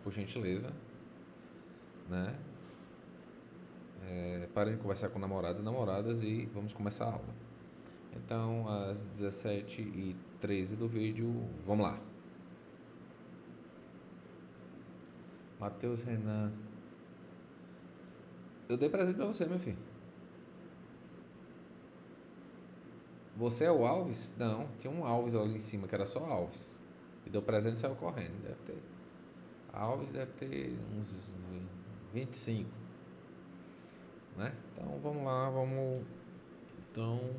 por gentileza, né? Parem de conversar com namorados e namoradas e vamos começar a aula. Então, às 17h13 do vídeo, vamos lá. Matheus Renan. Eu dei presente pra você, meu filho. Você é o Alves? Não, tinha um Alves ali em cima que era só Alves. E deu presente e saiu correndo. Deve ter. Alves deve ter uns 25, né? Então vamos lá, vamos. Então,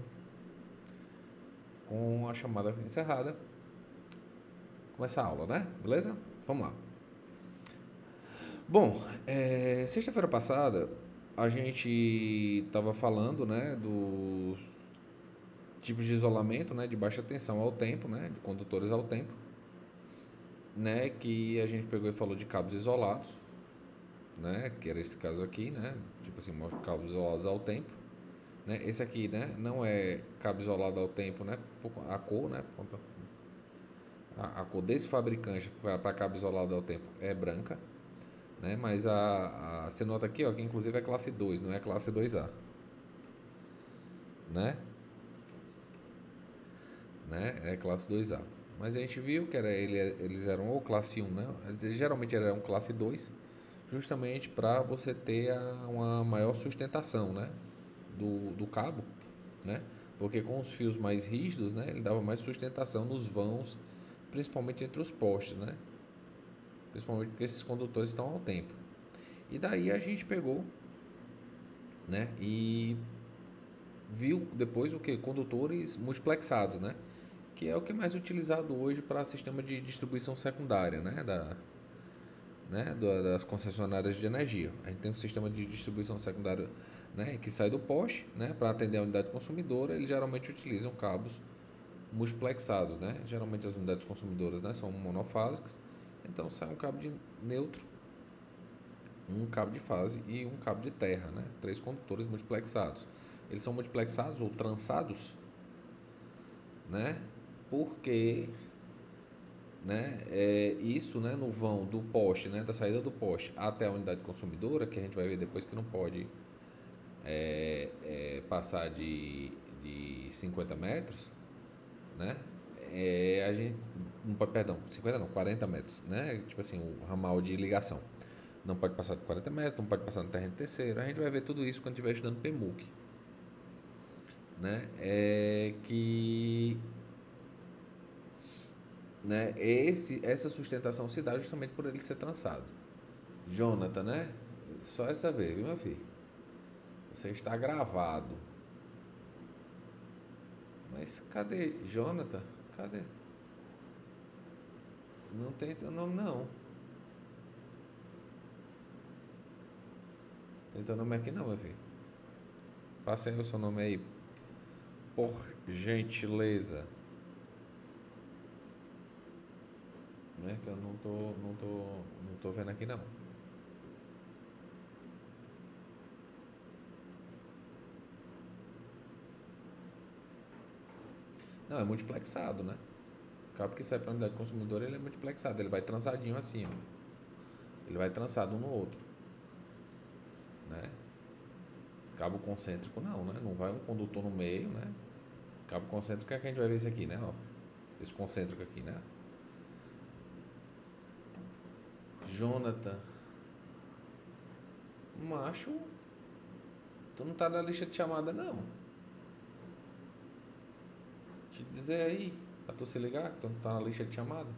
com a chamada encerrada, começar a aula, né? Beleza? Vamos lá. Bom, sexta-feira passada a gente estava falando, né, dos tipos de isolamento, né, de baixa tensão ao tempo, né, de condutores ao tempo, né, que a gente pegou e falou de cabos isolados, né, que era esse caso aqui, né, tipo assim, cabos isolados ao tempo, né, esse aqui, né, não é cabo isolado ao tempo, né, a cor, né, a cor desse fabricante para cabo isolado ao tempo é branca, né, mas você nota aqui, ó, que inclusive é classe 2, não é classe 2A, né, é classe 2A. Mas a gente viu que eles eram ou classe 1, né? Geralmente eram classe 2, justamente para você ter uma maior sustentação, né? Do cabo, né? Porque com os fios mais rígidos, né? Ele dava mais sustentação nos vãos, principalmente entre os postes, né? Principalmente porque esses condutores estão ao tempo. E daí a gente pegou, né? E viu depois o que? Condutores multiplexados, né? Que é o que é mais utilizado hoje para sistema de distribuição secundária, das concessionárias de energia. A gente tem um sistema de distribuição secundária, né, que sai do poste, né, para atender a unidade consumidora. Eles geralmente utilizam cabos multiplexados, né? Geralmente as unidades consumidoras, né, são monofásicas, então sai um cabo de neutro, um cabo de fase e um cabo de terra, né? Três condutores multiplexados. Eles são multiplexados ou trançados, né? Porque, né, isso, né, no vão do poste, né, da saída do poste até a unidade consumidora, que a gente vai ver depois que não pode passar de 50 metros, né? A gente não pode, perdão, 50 não, 40 metros, né? Tipo assim, o ramal de ligação. Não pode passar de 40 metros, não pode passar no terreno terceiro. A gente vai ver tudo isso quando estiver estudando PMUC, né? Essa sustentação se dá justamente por ele ser trançado. Jonathan, né? Só essa vez, viu, meu filho? Você está gravado. Mas cadê Jonathan? Cadê? Não tem teu nome, não. Tem teu nome aqui, não, meu filho. Passe aí o seu nome aí, por gentileza. Né? Que eu não tô vendo aqui, não. Não, é multiplexado, né? O cabo que sai para a unidade consumidora, ele é multiplexado. Ele vai trançadinho assim, ó. Ele vai trançado um no outro, né? Cabo concêntrico não, né? Não vai um condutor no meio, né? Cabo concêntrico é que a gente vai ver isso aqui, né? Ó, esse concêntrico aqui, né? Jonathan. Macho, tu não tá na lista de chamada, não. Te dizer aí, pra tu se ligar, que tu não tá na lista de chamada.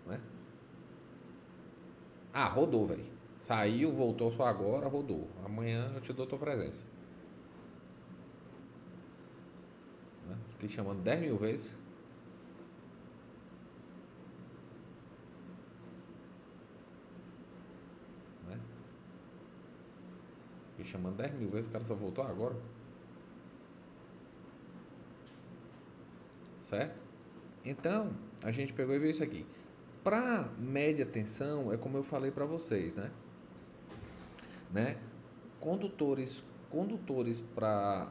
Né? Ah, rodou, velho. Saiu, voltou só agora, rodou. Amanhã eu te dou tua presença. Né? Fiquei chamando 10 mil vezes. Né? Fiquei chamando 10 mil vezes, o cara só voltou agora. Certo? Então, a gente pegou e viu isso aqui. Para média tensão, é como eu falei para vocês, né? Condutores para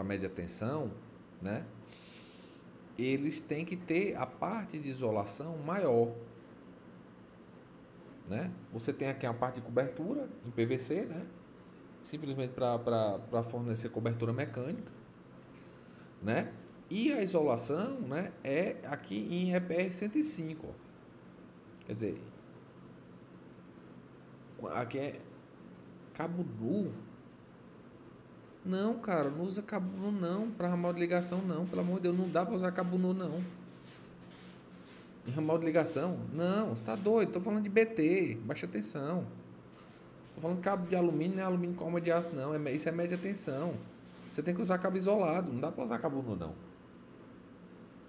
média tensão, né? Eles têm que ter a parte de isolação maior, né? Você tem aqui a parte de cobertura em PVC, né? Simplesmente para fornecer cobertura mecânica, né? E a isolação, né, é aqui em EPR 105, ó. Quer dizer, aqui é cabo nu. Não, cara, não usa cabo nu não, para ramal de ligação não, pelo amor de Deus, não dá para usar cabo nu não. Em ramal de ligação? Não, você tá doido, tô falando de BT, baixa tensão. Tô falando de cabo de alumínio, não é alumínio com alma de aço não, isso é média tensão. Você tem que usar cabo isolado, não dá para usar cabo nu não.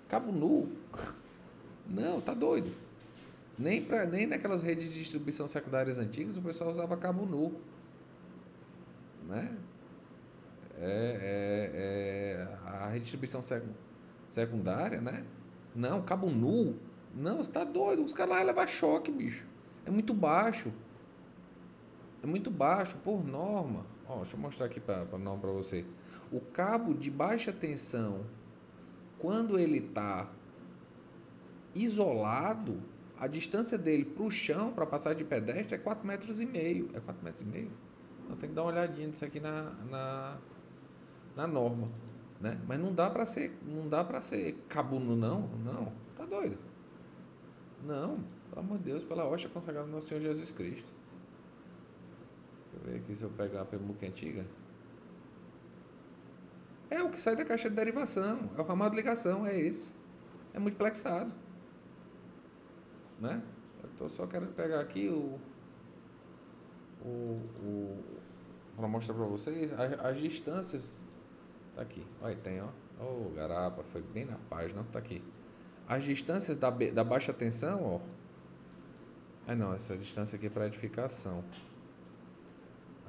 Cabo nu? Não, tá doido. Nem naquelas redes de distribuição secundárias antigas o pessoal usava cabo nu, né? A redistribuição secundária, né? Não, cabo nu. Não, você tá doido. Os caras lá levam choque, bicho. É muito baixo. É muito baixo, por norma. Ó, deixa eu mostrar aqui para norma para você. O cabo de baixa tensão, quando ele tá isolado, a distância dele para o chão, para passar de pedestre, é 4,5 metros. É 4,5 metros? Então tem que dar uma olhadinha nisso aqui na norma, né? Mas não dá para ser cabuno não, tá doido? Não, pelo amor de Deus, pela hóstia consagrada do nosso Senhor Jesus Cristo. Deixa eu ver aqui se eu pegar a permuca antiga. É o que sai da caixa de derivação, é o ramal de ligação, é esse. É multiplexado, né? Eu tô só querendo pegar aqui para mostrar para vocês as distâncias. Tá aqui, olha, tem, ó. Ô, garapa, foi bem na página, tá aqui. As distâncias da baixa tensão, ó. Não, essa distância aqui é para edificação.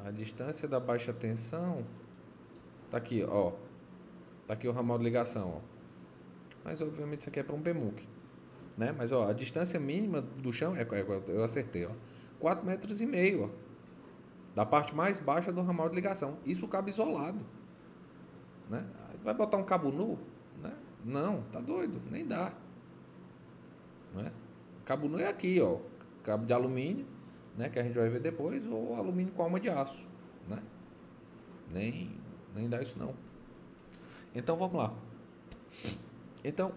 A distância da baixa tensão tá aqui, ó. Tá aqui o ramal de ligação, ó. Mas obviamente isso aqui é para um PMUC, né? Mas ó, a distância mínima do chão eu acertei, ó. 4,5 metros, ó. Da parte mais baixa do ramal de ligação. Isso cabe isolado, né? Vai botar um cabo nu, né? Não, tá doido, nem dá, né? Cabo nu é aqui, ó, cabo de alumínio, né, que a gente vai ver depois, ou alumínio com alma de aço, né? Nem dá isso não. Então vamos lá. Então,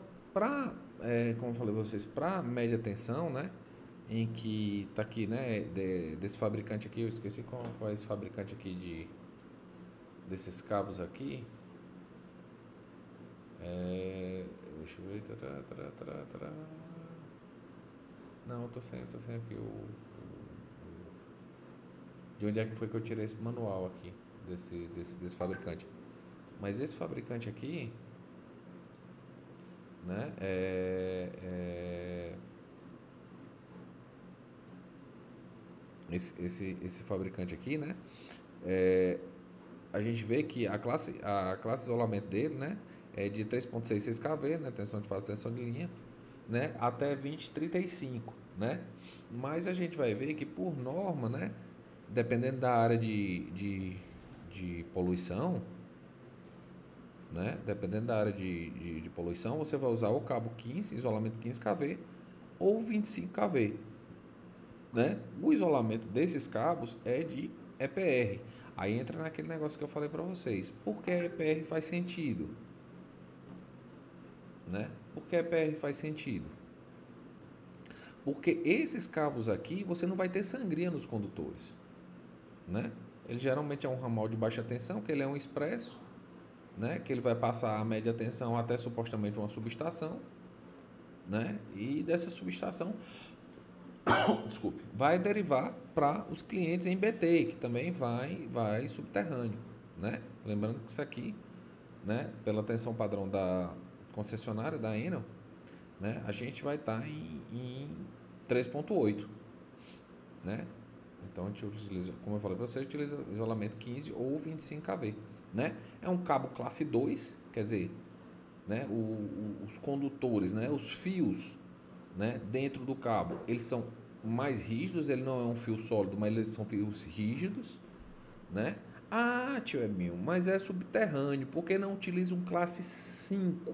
como eu falei pra vocês, para média tensão, né, em que tá aqui, né, desse fabricante aqui, eu esqueci qual é esse fabricante aqui desses cabos aqui. Deixa eu ver. Não, eu tô sem aqui de onde é que foi que eu tirei esse manual aqui desse fabricante. Mas esse fabricante aqui, né, esse fabricante aqui, né, a gente vê que a classe de isolamento dele, né, é de 3,66 kV, né, tensão de fase, tensão de linha, né, até 20,35, né? Mas a gente vai ver que por norma, né, dependendo da área de poluição, né, dependendo da área de poluição, você vai usar o cabo 15, isolamento 15 kV ou 25 kV, né? O isolamento desses cabos é de EPR. Aí entra naquele negócio que eu falei para vocês. Por que EPR faz sentido? Né? Por que EPR faz sentido? Porque esses cabos aqui, você não vai ter sangria nos condutores, né? Ele geralmente é um ramal de baixa tensão, que ele é um expresso, né? Que ele vai passar a média tensão até supostamente uma subestação, né? E dessa subestação, desculpe, vai derivar para os clientes em BT, que também vai subterrâneo, né? Lembrando que isso aqui, né, pela tensão padrão da concessionária da Enel, né, a gente vai estar em 3,8, né? Então a gente utiliza, como eu falei para você, utiliza isolamento 15 ou 25 kV, né? É um cabo classe 2, quer dizer, né, os condutores, né, os fios, né, dentro do cabo, eles são mais rígidos, ele não é um fio sólido, mas eles são fios rígidos, né? Ah, tio Ebinho, mas é subterrâneo, por que não utiliza um classe 5,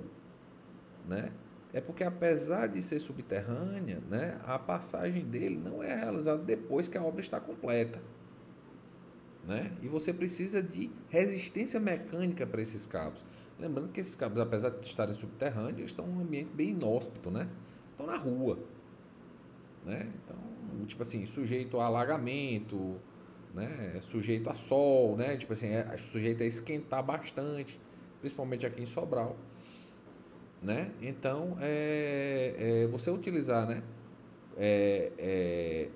né? É porque apesar de ser subterrânea, né, a passagem dele não é realizada depois que a obra está completa, né? E você precisa de resistência mecânica para esses cabos. Lembrando que esses cabos, apesar de estarem subterrâneos, eles estão em um ambiente bem inóspito, né? Estão na rua, né? Então, tipo assim, sujeito a alagamento, né? Sujeito a sol, né? Tipo assim, sujeito a esquentar bastante, principalmente aqui em Sobral, né? Então, você utilizar, né?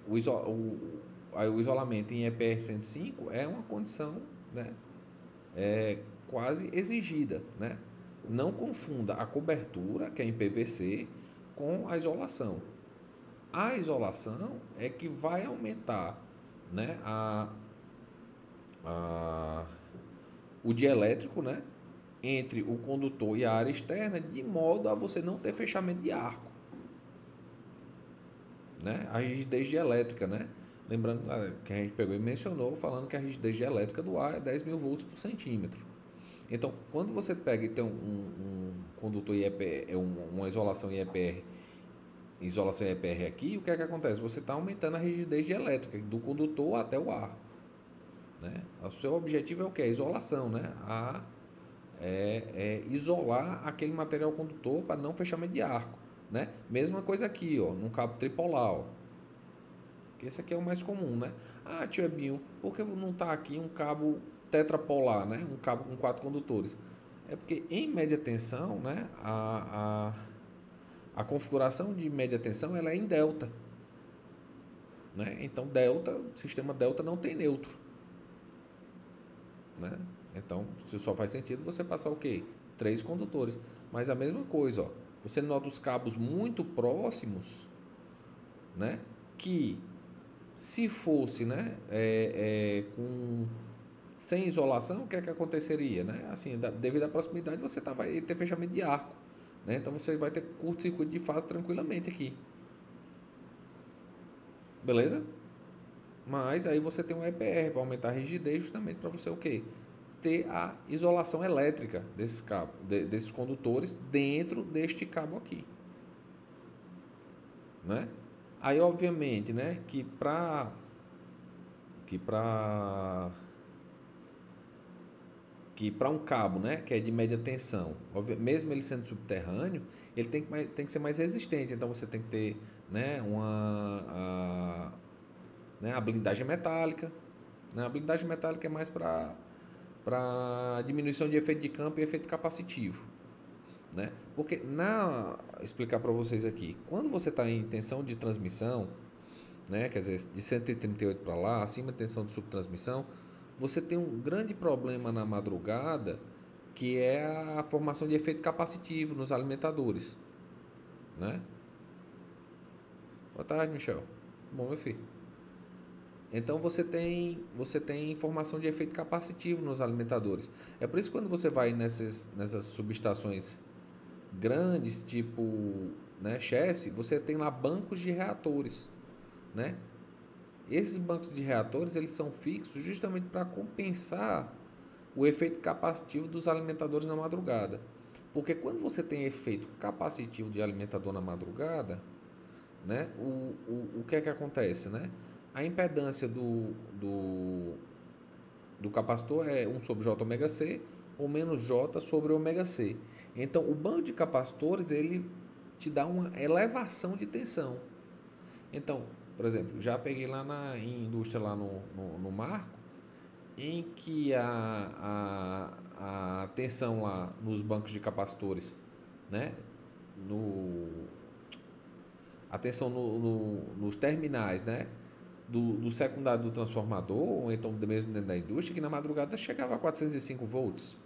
O isolamento em EPR 105 é uma condição, né? Quase exigida, né? Não confunda a cobertura, que é em PVC, com a isolação. A isolação é que vai aumentar, né, a, o dielétrico, né, entre o condutor e a área externa, de modo a você não ter fechamento de arco, né? A rigidez dielétrica, né? Lembrando que a gente pegou e mencionou, falando que a rigidez dielétrica do ar é 10.000 volts por centímetro. Então, quando você pega e tem um condutor IEPR, uma isolação IEPR aqui, o que é que acontece? Você está aumentando a rigidez dielétrica do condutor até o ar, né? O seu objetivo é o que? A isolação, né? Isolar aquele material condutor para não fechamento de arco, né? Mesma coisa aqui, ó, num cabo tripolar, ó, que esse aqui é o mais comum, né? Ah, tio Ebinho, por que não está aqui um cabo tetrapolar, né? Um cabo com 4 condutores? É porque em média tensão, né? A configuração de média tensão ela é em delta, né? Então delta, sistema delta não tem neutro, né? Então, se só faz sentido você passar o quê? 3 condutores. Mas a mesma coisa, ó. Você nota os cabos muito próximos, né? Que se fosse, né? Sem isolação, o que é que aconteceria, né? Assim, devido à proximidade, você vai ter fechamento de arco, né? Então você vai ter curto-circuito de fase tranquilamente aqui, beleza? Mas aí você tem um EPR para aumentar a rigidez, justamente para você o quê? Ter a isolação elétrica desses cabos, desses condutores dentro deste cabo aqui, né? Aí obviamente, né, que para que para um cabo, né, que é de média tensão, mesmo ele sendo subterrâneo, ele tem que ser mais resistente. Então você tem que ter, né, né, a blindagem metálica, né? A blindagem metálica é mais para diminuição de efeito de campo e efeito capacitivo, né? Porque explicar para vocês aqui, quando você está em tensão de transmissão, né, quer dizer, de 138 para lá, acima de tensão de subtransmissão, você tem um grande problema na madrugada, que é a formação de efeito capacitivo nos alimentadores, né? Boa tarde, Michel. Bom, meu filho. Então você tem formação de efeito capacitivo nos alimentadores. É por isso que quando você vai nessas subestações grandes, tipo, né, chassi, você tem lá bancos de reatores, né? Esses bancos de reatores, eles são fixos justamente para compensar o efeito capacitivo dos alimentadores na madrugada. Porque quando você tem efeito capacitivo de alimentador na madrugada, né, o que é que acontece, né? A impedância do capacitor é 1 sobre J ômega C ou menos J sobre ômega C. Então, o banco de capacitores, ele te dá uma elevação de tensão. Então, por exemplo, já peguei lá em indústria, lá no Marco, em que a tensão lá nos bancos de capacitores, né? No, a tensão nos terminais, né? Do secundário do transformador, ou então mesmo dentro da indústria, que na madrugada chegava a 405 volts,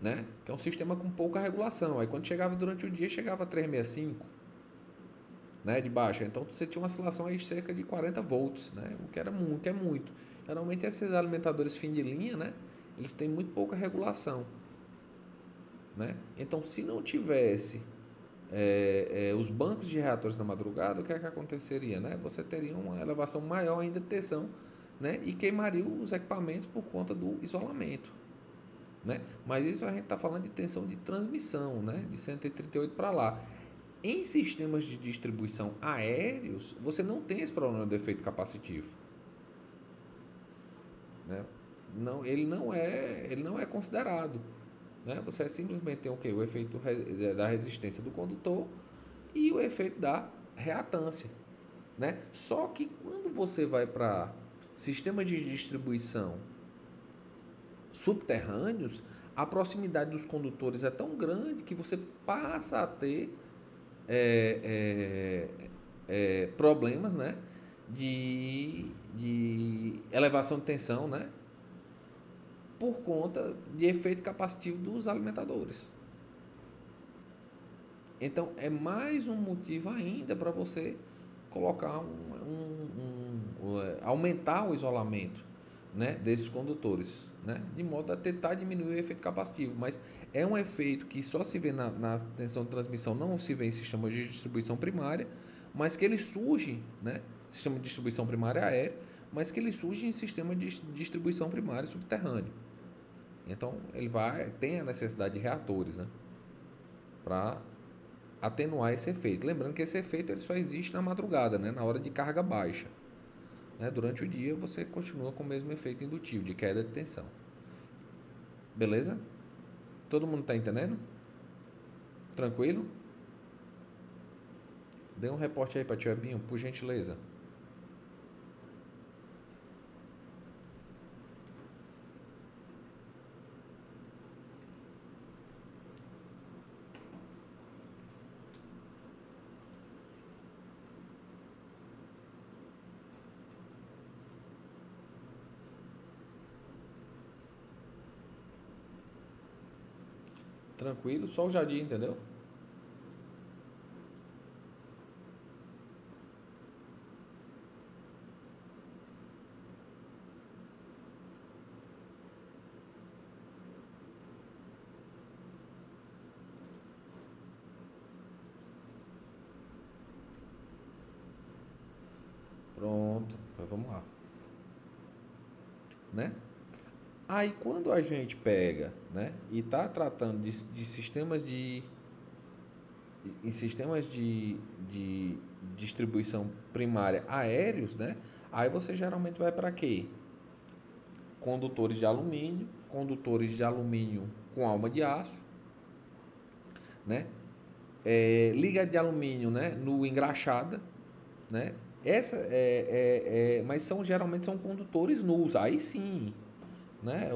né? Que é um sistema com pouca regulação. Aí quando chegava durante o dia, chegava a 365, né, de baixa. Então você tinha uma oscilação aí de cerca de 40 volts, né, o que era muito, que é muito. Geralmente esses alimentadores fim de linha, né, eles têm muito pouca regulação, né? Então se não tivesse os bancos de reatores na madrugada, o que é que aconteceria, né? Você teria uma elevação maior ainda de tensão né? E queimaria os equipamentos por conta do isolamento, né? Mas isso a gente está falando de tensão de transmissão, né? De 138 para lá. Em sistemas de distribuição aéreos, você não tem esse problema do efeito capacitivo, né? Não, ele não é considerado, né? Você simplesmente tem o quê? O efeito da resistência do condutor e o efeito da reatância, né? Só que quando você vai para sistemas de distribuição subterrâneos, a proximidade dos condutores é tão grande que você passa a ter problemas, né, de elevação de tensão, né, por conta de efeito capacitivo dos alimentadores. Então é mais um motivo ainda para você colocar aumentar o isolamento, né, desses condutores, né, de modo a tentar diminuir o efeito capacitivo. Mas é um efeito que só se vê na tensão de transmissão, não se vê em sistemas de distribuição primária, mas que ele surge, né, sistema de distribuição primária aérea, mas que ele surge em sistema de distribuição primária subterrâneo. Então ele tem a necessidade de reatores, né, para atenuar esse efeito. Lembrando que esse efeito ele só existe na madrugada, né, na hora de carga baixa. Né? Durante o dia você continua com o mesmo efeito indutivo de queda de tensão. Beleza? Todo mundo está entendendo? Tranquilo? Dê um reporte aí para tio Ebinho, por gentileza. Tranquilo, só o Jardim, entendeu? Pronto, então vamos lá, né? Aí quando a gente pega, né, e está tratando de sistemas em sistemas de distribuição primária aéreos, né? Aí você geralmente vai para quê? Condutores de alumínio com alma de aço, né? Liga de alumínio, né, no engraxada, né? Mas geralmente são condutores nus. Aí sim, né?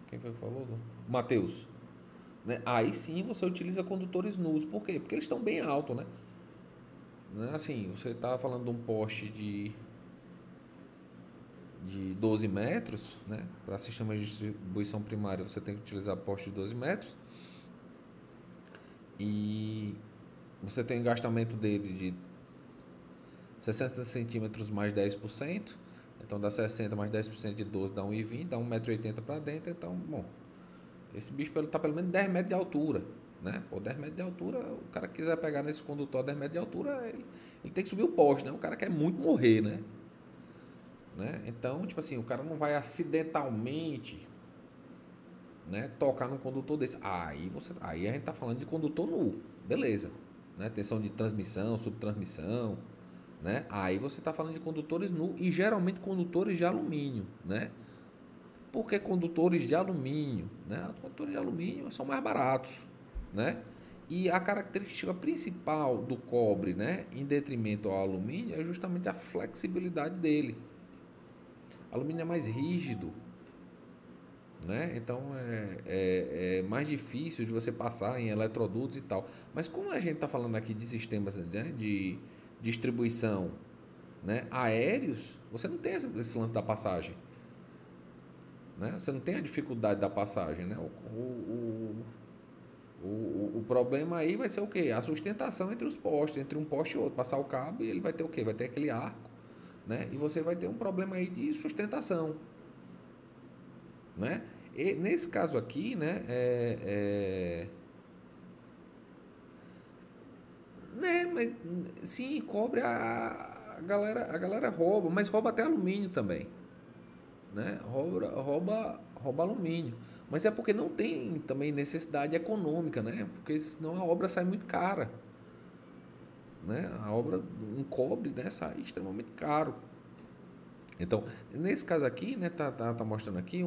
Quem foi que falou? O Matheus. Né? Aí sim você utiliza condutores nus. Por quê? Porque eles estão bem altos, né? Assim, você está falando de um poste de 12 metros, né? Para sistemas de distribuição primária você tem que utilizar poste de 12 metros. E você tem um gastamento dele de 60 centímetros mais 10%. Então dá 60 mais 10% de 12 dá 1,20, dá 1,80 m para dentro. Então, bom, esse bicho está pelo menos 10 metros de altura, né? Pô, 10 metros de altura, o cara que quiser pegar nesse condutor a 10 metros de altura, ele tem que subir o poste, né? O cara quer muito morrer, né? Então, tipo assim, o cara não vai acidentalmente, né, tocar num condutor desse. Aí a gente tá falando de condutor nu, beleza, né? Tensão de transmissão, subtransmissão, né? Aí você está falando de condutores nu e geralmente condutores de alumínio, né? Por que condutores de alumínio? Né? Os condutores de alumínio são mais baratos, né? E a característica principal do cobre, né, em detrimento ao alumínio, é justamente a flexibilidade dele. O alumínio é mais rígido, né? Então é mais difícil de você passar em eletrodutos e tal. Mas como a gente está falando aqui de sistemas, né, de distribuição, né, aéreos, você não tem esse lance da passagem, né? Você não tem a dificuldade da passagem, né? O problema aí vai ser o quê? A sustentação entre os postes, entre um poste e outro. Passar o cabo e ele vai ter o quê? Vai ter aquele arco, né? E você vai ter um problema aí de sustentação, né? E nesse caso aqui, né? Né, mas sim, cobre a galera rouba, mas rouba até alumínio também, né? Rouba alumínio. Mas é porque não tem também necessidade econômica, né? Porque senão a obra sai muito cara, né? A obra, um cobre, né, sai extremamente caro. Então, nesse caso aqui, né, tá mostrando aqui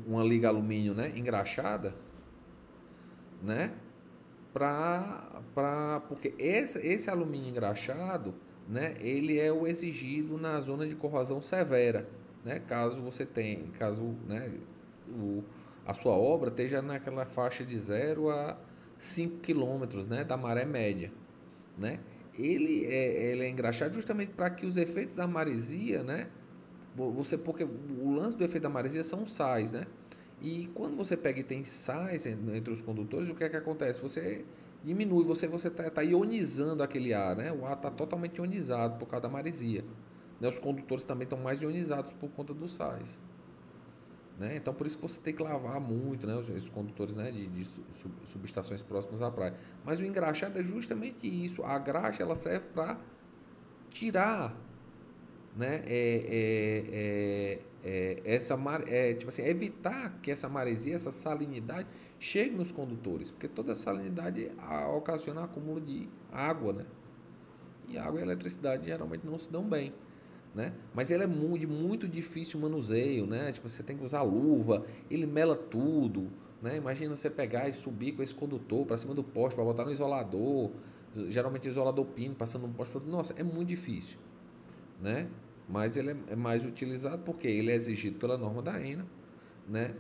uma liga alumínio, né, engraxada, né? Porque esse alumínio engraxado, né, ele é o exigido na zona de corrosão severa, né, caso, né, o, a sua obra esteja naquela faixa de 0 a 5 km, né, da maré média, né. Ele é engraxado justamente para que os efeitos da maresia, né, porque o lance do efeito da maresia são os sais, né? E quando você pega e tem sais entre os condutores, o que é que acontece? Você diminui, você tá ionizando aquele ar, né? O ar está totalmente ionizado por causa da maresia. Né? Os condutores também estão mais ionizados por conta dos sais. Né? Então, por isso que você tem que lavar muito, né? Esses condutores, né? de subestações próximas à praia. Mas o engraxado é justamente isso. A graxa ela serve para tirar, né, tipo assim, evitar que essa maresia, essa salinidade chegue nos condutores, porque toda salinidade ocasiona acúmulo de água, né? E água e eletricidade geralmente não se dão bem, né? Mas ele é de muito difícil manuseio, né? Tipo, você tem que usar luva, ele mela tudo, né? Imagina você pegar e subir com esse condutor para cima do poste para botar no isolador, geralmente isolador pino, passando um poste para outro. Nossa, é muito difícil, né? Mas ele é mais utilizado porque ele é exigido pela norma da ENA, né?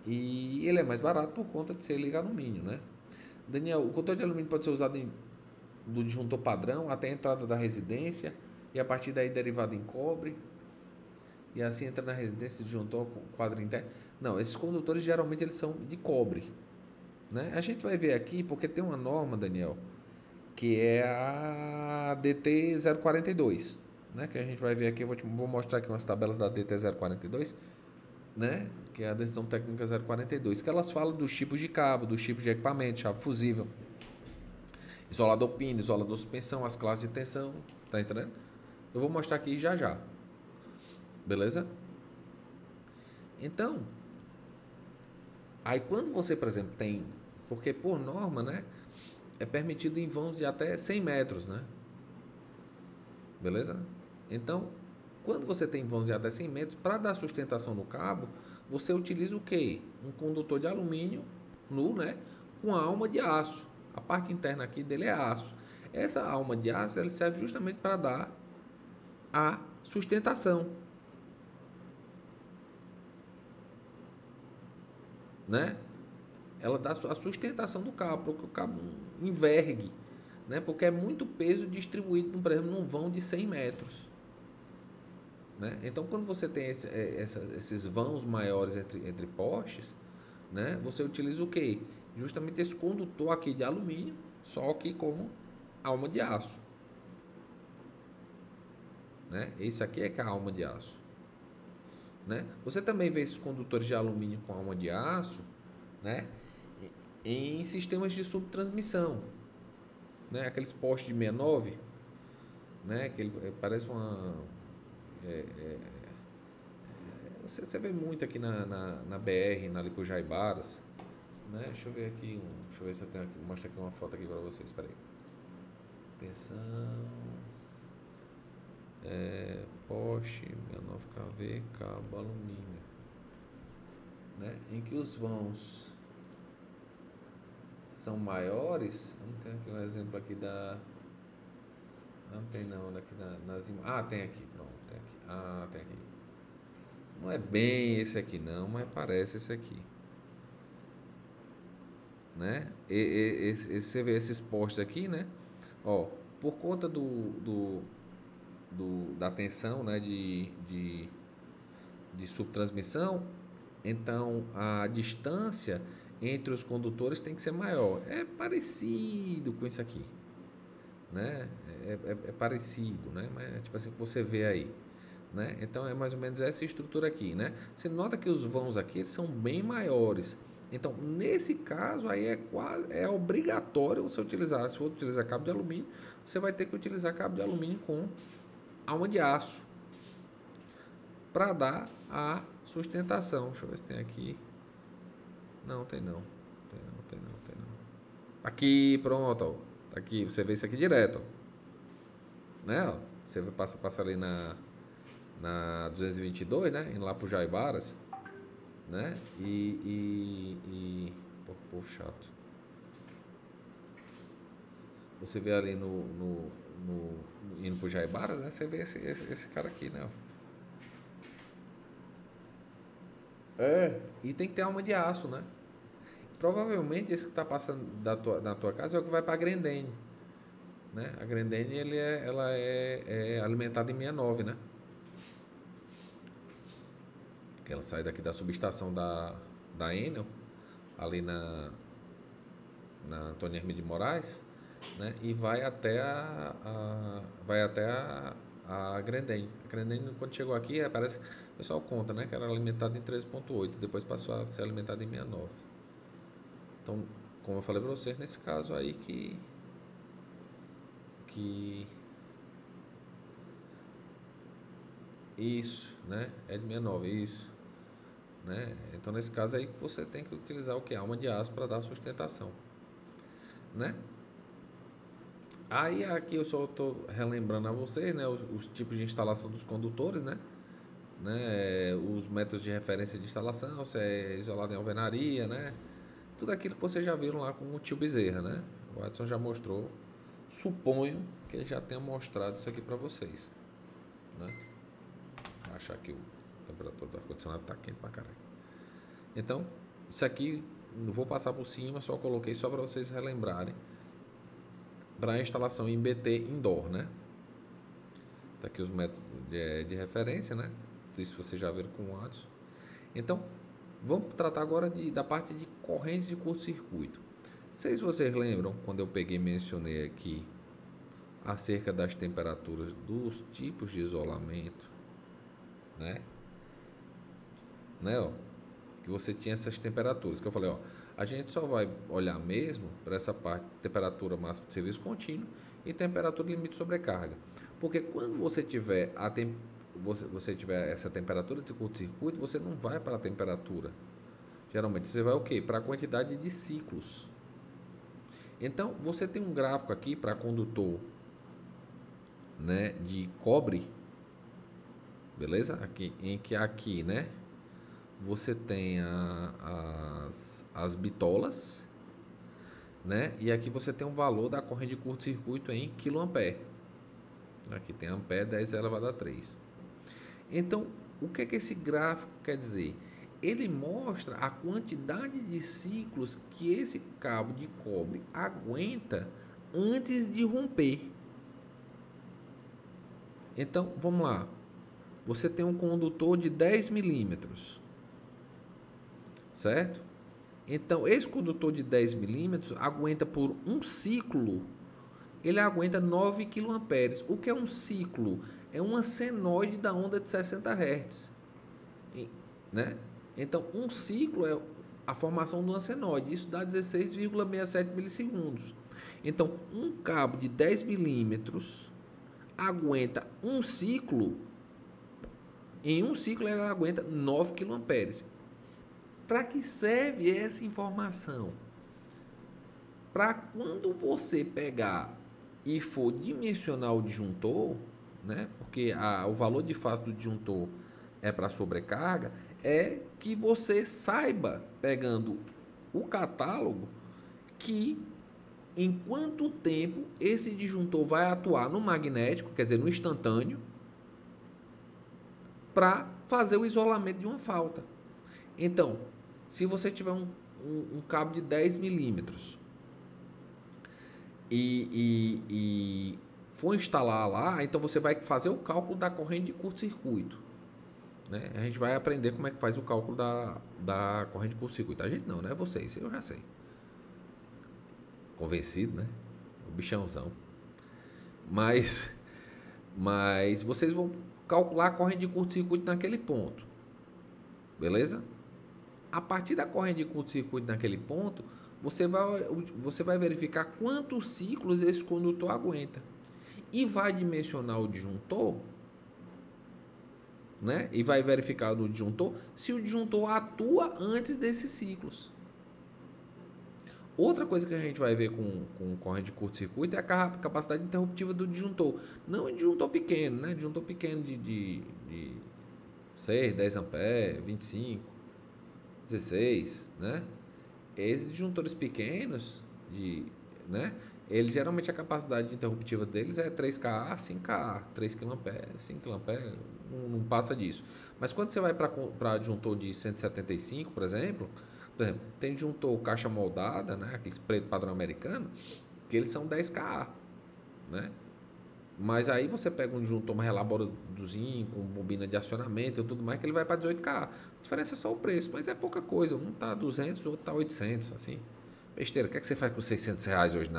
E ele é mais barato por conta de ser liga alumínio, né? Daniel, o condutor de alumínio pode ser usado do disjuntor padrão até a entrada da residência e a partir daí derivado em cobre e assim entra na residência do disjuntor quadro interno. Não, esses condutores geralmente eles são de cobre, né? A gente vai ver aqui porque tem uma norma, Daniel, que é a DT 042, né? Que a gente vai ver aqui, vou mostrar aqui umas tabelas da DT 042, né? Que é a decisão técnica 042, que elas falam dos tipos de cabo, dos tipos de equipamento, chave fusível, isolador pino, isolador suspensão, as classes de tensão, tá entendendo? Eu vou mostrar aqui já já, beleza? Então, aí quando você, por exemplo, tem, porque por norma, né? É permitido em vãos de até 100 metros, né? Beleza? Então, quando você tem vãos de até 100 metros, para dar sustentação no cabo, você utiliza o quê? Um condutor de alumínio nu, né? Com a alma de aço. A parte interna aqui dele é aço. Essa alma de aço ela serve justamente para dar a sustentação, né? Ela dá a sustentação do cabo, para que o cabo envergue, né? Porque é muito peso distribuído, por exemplo, num vão de 100 metros. Né? Então, quando você tem esses vãos maiores entre postes, né, você utiliza o quê? Justamente esse condutor aqui de alumínio, só que com alma de aço. Né? Esse aqui é que é a alma de aço. Né? Você também vê esses condutores de alumínio com alma de aço, né, em sistemas de subtransmissão. Né? Aqueles postes de 69, né, que ele parece uma... Você vê muito aqui na BR, na Lipo-Jaibaras, né? Deixa eu ver aqui, deixa eu ver se eu tenho aqui, vou mostrar aqui uma foto aqui para vocês, espera aí. Atenção, poste 69kV, cabo alumínio, né? Em que os vãos são maiores, não tem aqui um exemplo aqui não tem não, daqui tem aqui, pronto, tem aqui, tem aqui. Não é bem esse aqui não, mas parece esse aqui, né? Você vê esses postes aqui, né? Ó, por conta da tensão, né, de subtransmissão, então a distância entre os condutores tem que ser maior. É parecido com isso aqui, né? É parecido, né? Mas é tipo assim que você vê aí, né? Então é mais ou menos essa estrutura aqui, né? Você nota que os vãos aqui eles são bem maiores, Então, nesse caso, aí é obrigatório você utilizar. Se for utilizar cabo de alumínio, você vai ter que utilizar cabo de alumínio com alma de aço para dar a sustentação. Deixa eu ver se tem aqui. Não, tem não. Tem não. Aqui, pronto, ó. Aqui, você vê isso aqui direto, ó. Né, ó. Você passa ali na 222, né? Indo lá pro Jaibaras, né? Pô, povo chato. Você vê ali indo pro Jaibaras, né? Você vê esse cara aqui, né? E tem que ter alma de aço, né? Provavelmente esse que está passando na tua casa é o que vai para a Grendene, né? A Grendene ela é alimentada em 69, né? Que ela sai daqui da subestação da Enel, ali na Antônio Hermílio de Moraes, né? E vai até a Grendene. A Grendene, quando chegou aqui, parece, o pessoal conta, né? Que era alimentada em 13,8, depois passou a ser alimentada em 69. Então, como eu falei para vocês, nesse caso aí que isso, né? É de 69, isso, né? Então, nesse caso aí você tem que utilizar o que? Alma de aço para dar sustentação, né? Aí aqui eu só estou relembrando a vocês, né? Os tipos de instalação dos condutores, né? Os métodos de referência de instalação, se é isolado em alvenaria, né? Tudo aquilo que vocês já viram lá com o tio Bezerra, né? O Edson já mostrou. Suponho que ele já tenha mostrado isso aqui para vocês, né? Vou achar que a temperatura do ar-condicionado está quente pra caralho. Então, isso aqui não vou passar por cima, só coloquei só para vocês relembrarem para a instalação em BT indoor, né? Tá aqui os métodos de referência, né? Isso vocês já viram com o Adson. Então, vamos tratar agora da parte de correntes de curto-circuito. Vocês lembram quando eu peguei e mencionei aqui acerca das temperaturas dos tipos de isolamento, né? Ó, que você tinha essas temperaturas, que eu falei, ó, a gente só vai olhar mesmo para essa parte de temperatura máxima de serviço contínuo e temperatura limite de sobrecarga. Porque quando você tiver você tiver essa temperatura de curto-circuito, você não vai para a temperatura. Geralmente você vai o quê? Para a quantidade de ciclos. Então, você tem um gráfico aqui para condutor, né, de cobre, beleza? Aqui, em que aqui, né, você tem as bitolas, né? E aqui você tem um valor da corrente de curto-circuito em kA. Aqui tem ampere 10 elevado a 3. Então, o que esse gráfico quer dizer? Ele mostra a quantidade de ciclos que esse cabo de cobre aguenta antes de romper. Então, vamos lá. Você tem um condutor de 10 milímetros, certo? Então, esse condutor de 10 milímetros aguenta por um ciclo, ele aguenta 9 kA. O que é um ciclo? É uma senoide da onda de 60 Hz, né? Então, um ciclo é a formação de uma senoide. Isso dá 16,67 milissegundos. Então, um cabo de 10 milímetros aguenta um ciclo. Em um ciclo, ele aguenta 9 kA. Para que serve essa informação? Para quando você pegar e for dimensionar o disjuntor, né? Porque o valor de fase do disjuntor é para sobrecarga, é que você saiba, pegando o catálogo, que em quanto tempo esse disjuntor vai atuar no magnético, quer dizer, no instantâneo, para fazer o isolamento de uma falta. Então, se você tiver um cabo de 10 milímetros e for instalar lá, então você vai fazer o cálculo da corrente de curto-circuito, né? A gente vai aprender como é que faz o cálculo da corrente de curto-circuito. A gente não, né? Vocês, eu já sei. Convencido, né? O bichãozão. Mas vocês vão calcular a corrente de curto-circuito naquele ponto. Beleza? A partir da corrente de curto-circuito naquele ponto, você vai verificar quantos ciclos esse condutor aguenta. E vai dimensionar o disjuntor, né? E vai verificar no disjuntor se o disjuntor atua antes desses ciclos. Outra coisa que a gente vai ver com corrente de curto-circuito é a capacidade interruptiva do disjuntor. Não é disjuntor pequeno, né? Disjuntor pequeno de 6, 10 amperes, 25, 16, né? Esses disjuntores pequenos, né? Ele geralmente a capacidade interruptiva deles é 3Ka, 5Ka, 3 kA, 5 kA, não passa disso. Mas quando você vai para disjuntor de 175, por exemplo, tem disjuntor caixa moldada, né? Aqueles preto padrão americano, que eles são 10Ka, né? Mas aí você pega um disjuntor mais elaboradozinho, com bobina de acionamento e tudo mais, que ele vai para 18K. A diferença é só o preço, mas é pouca coisa. Um tá 200, o outro tá 800, assim. Besteira. O que é que você faz com R$ 600 hoje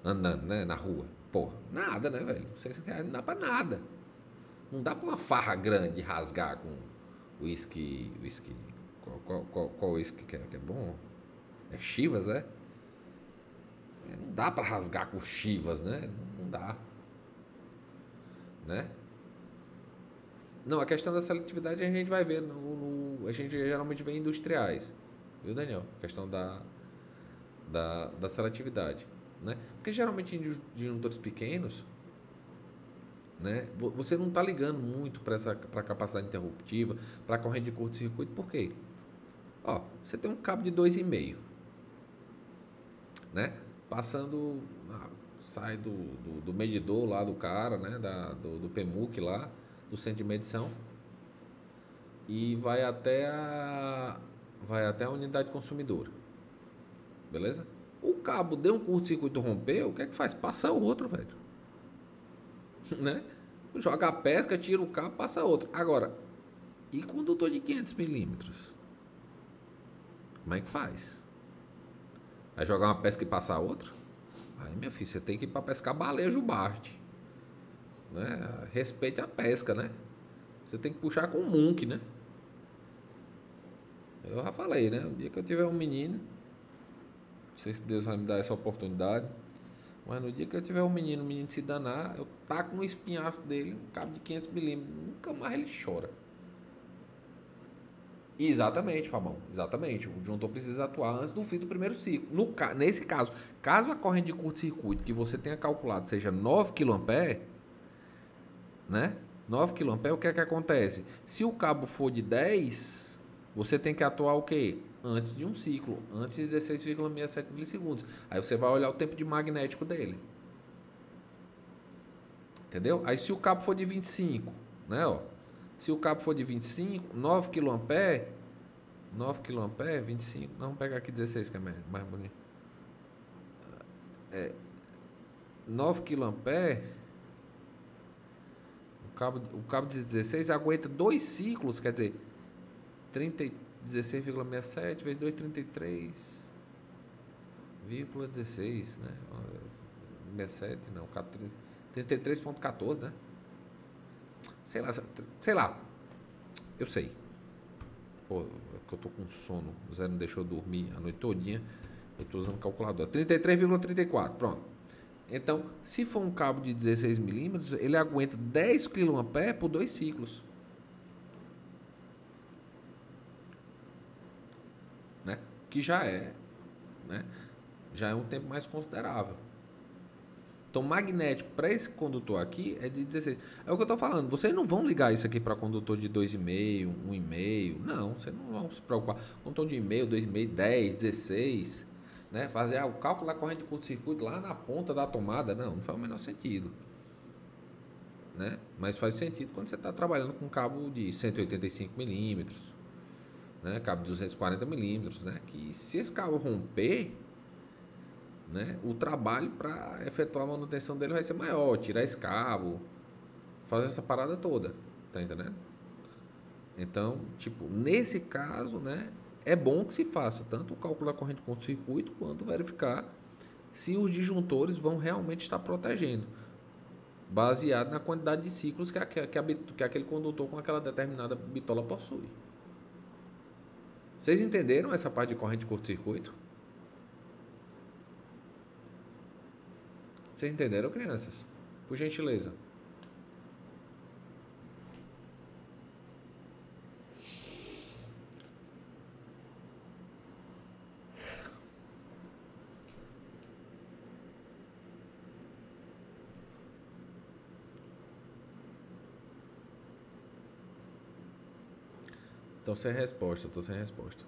andando, né, na rua? Porra, nada, né, velho? R$ 600 não dá para nada. Não dá para uma farra grande rasgar com whisky. Qual whisky que é bom? É Chivas, é? Não dá para rasgar com Chivas, né? Não dá. Né? Não, a questão da seletividade a gente vai ver a gente geralmente vê em industriais, viu, Daniel? A questão da seletividade, né? Porque geralmente em disjuntores pequenos, né, você não está ligando muito para a capacidade interruptiva, para a corrente de curto-circuito, por quê? Ó, você tem um cabo de 2,5, né? Passando, sai do medidor lá do cara, né? Do PMUC lá, do centro de medição, e vai até a unidade consumidora, beleza? O cabo deu um curto-circuito, rompeu, o que é que faz? Passa outro, velho. Né? Joga a pesca, tira o cabo, passa outro. Agora, e condutor de 500 milímetros? Como é que faz? Vai jogar uma pesca e passar outro? Aí, meu filho, você tem que ir para pescar baleia jubarte, né? Respeite a pesca, né? Você tem que puxar com um munk, né? Eu já falei, né? O dia que eu tiver um menino, não sei se Deus vai me dar essa oportunidade, mas no dia que eu tiver um menino, o menino se danar, eu taco no espinhaço dele, um cabo de 500 milímetros, nunca mais ele chora. Exatamente, Fabão, exatamente. O disjuntor precisa atuar antes do fim do primeiro ciclo. Nesse caso, caso a corrente de curto-circuito que você tenha calculado seja 9 kA, né? 9 kA, o que é que acontece? Se o cabo for de 10, você tem que atuar o quê? Antes de um ciclo, antes de 16,67 milissegundos. Aí você vai olhar o tempo de magnético dele. Entendeu? Aí se o cabo for de 25, né, ó. Se o cabo for de 25, 9 kA, 25, não, vamos pegar aqui 16 que é mais bonito. 9 kA, o cabo de 16 aguenta 2 ciclos, quer dizer, 16,67 vezes 2, 33,16, né? 67, não, 33,14, né? Sei lá, eu sei. Pô, que eu tô com sono, o Zé não deixou dormir a noite todinha, eu tô usando calculador. 33,34, pronto. Então, se for um cabo de 16 milímetros, ele aguenta 10 kA por 2 ciclos. Né? Que já é, né? Já é um tempo mais considerável. Então, magnético para esse condutor aqui é de 16. É o que eu estou falando. Vocês não vão ligar isso aqui para condutor de 2,5, 1,5. Não, vocês não vão se preocupar. Condutor de 1,5, 2,5, 10, 16. Né? Fazer o cálculo da corrente de curto-circuito lá na ponta da tomada. Não faz o menor sentido. Né? Mas faz sentido quando você está trabalhando com cabo de 185 milímetros. Né? Cabo de 240 milímetros. Né? Que se esse cabo romper... Né? O trabalho para efetuar a manutenção dele vai ser maior, tirar esse cabo, fazer essa parada toda, tá entendendo? Então, tipo, nesse caso, né, é bom que se faça tanto o cálculo da corrente de curto-circuito quanto verificar se os disjuntores vão realmente estar protegendo, baseado na quantidade de ciclos que aquele condutor com aquela determinada bitola possui. Vocês entenderam essa parte de corrente de curto-circuito? Vocês entenderam, crianças? Por gentileza. Tô sem resposta, tô sem resposta.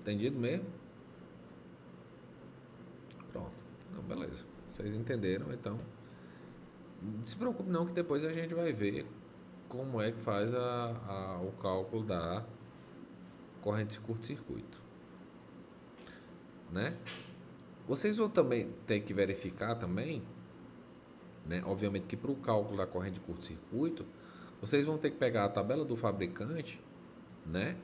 Entendido mesmo? Pronto. Não, beleza. Vocês entenderam, então. Não se preocupe não, que depois a gente vai ver como é que faz o cálculo da corrente de curto-circuito, né? Vocês vão também ter que verificar também, né? Obviamente que para o cálculo da corrente de curto-circuito, vocês vão ter que pegar a tabela do fabricante, né?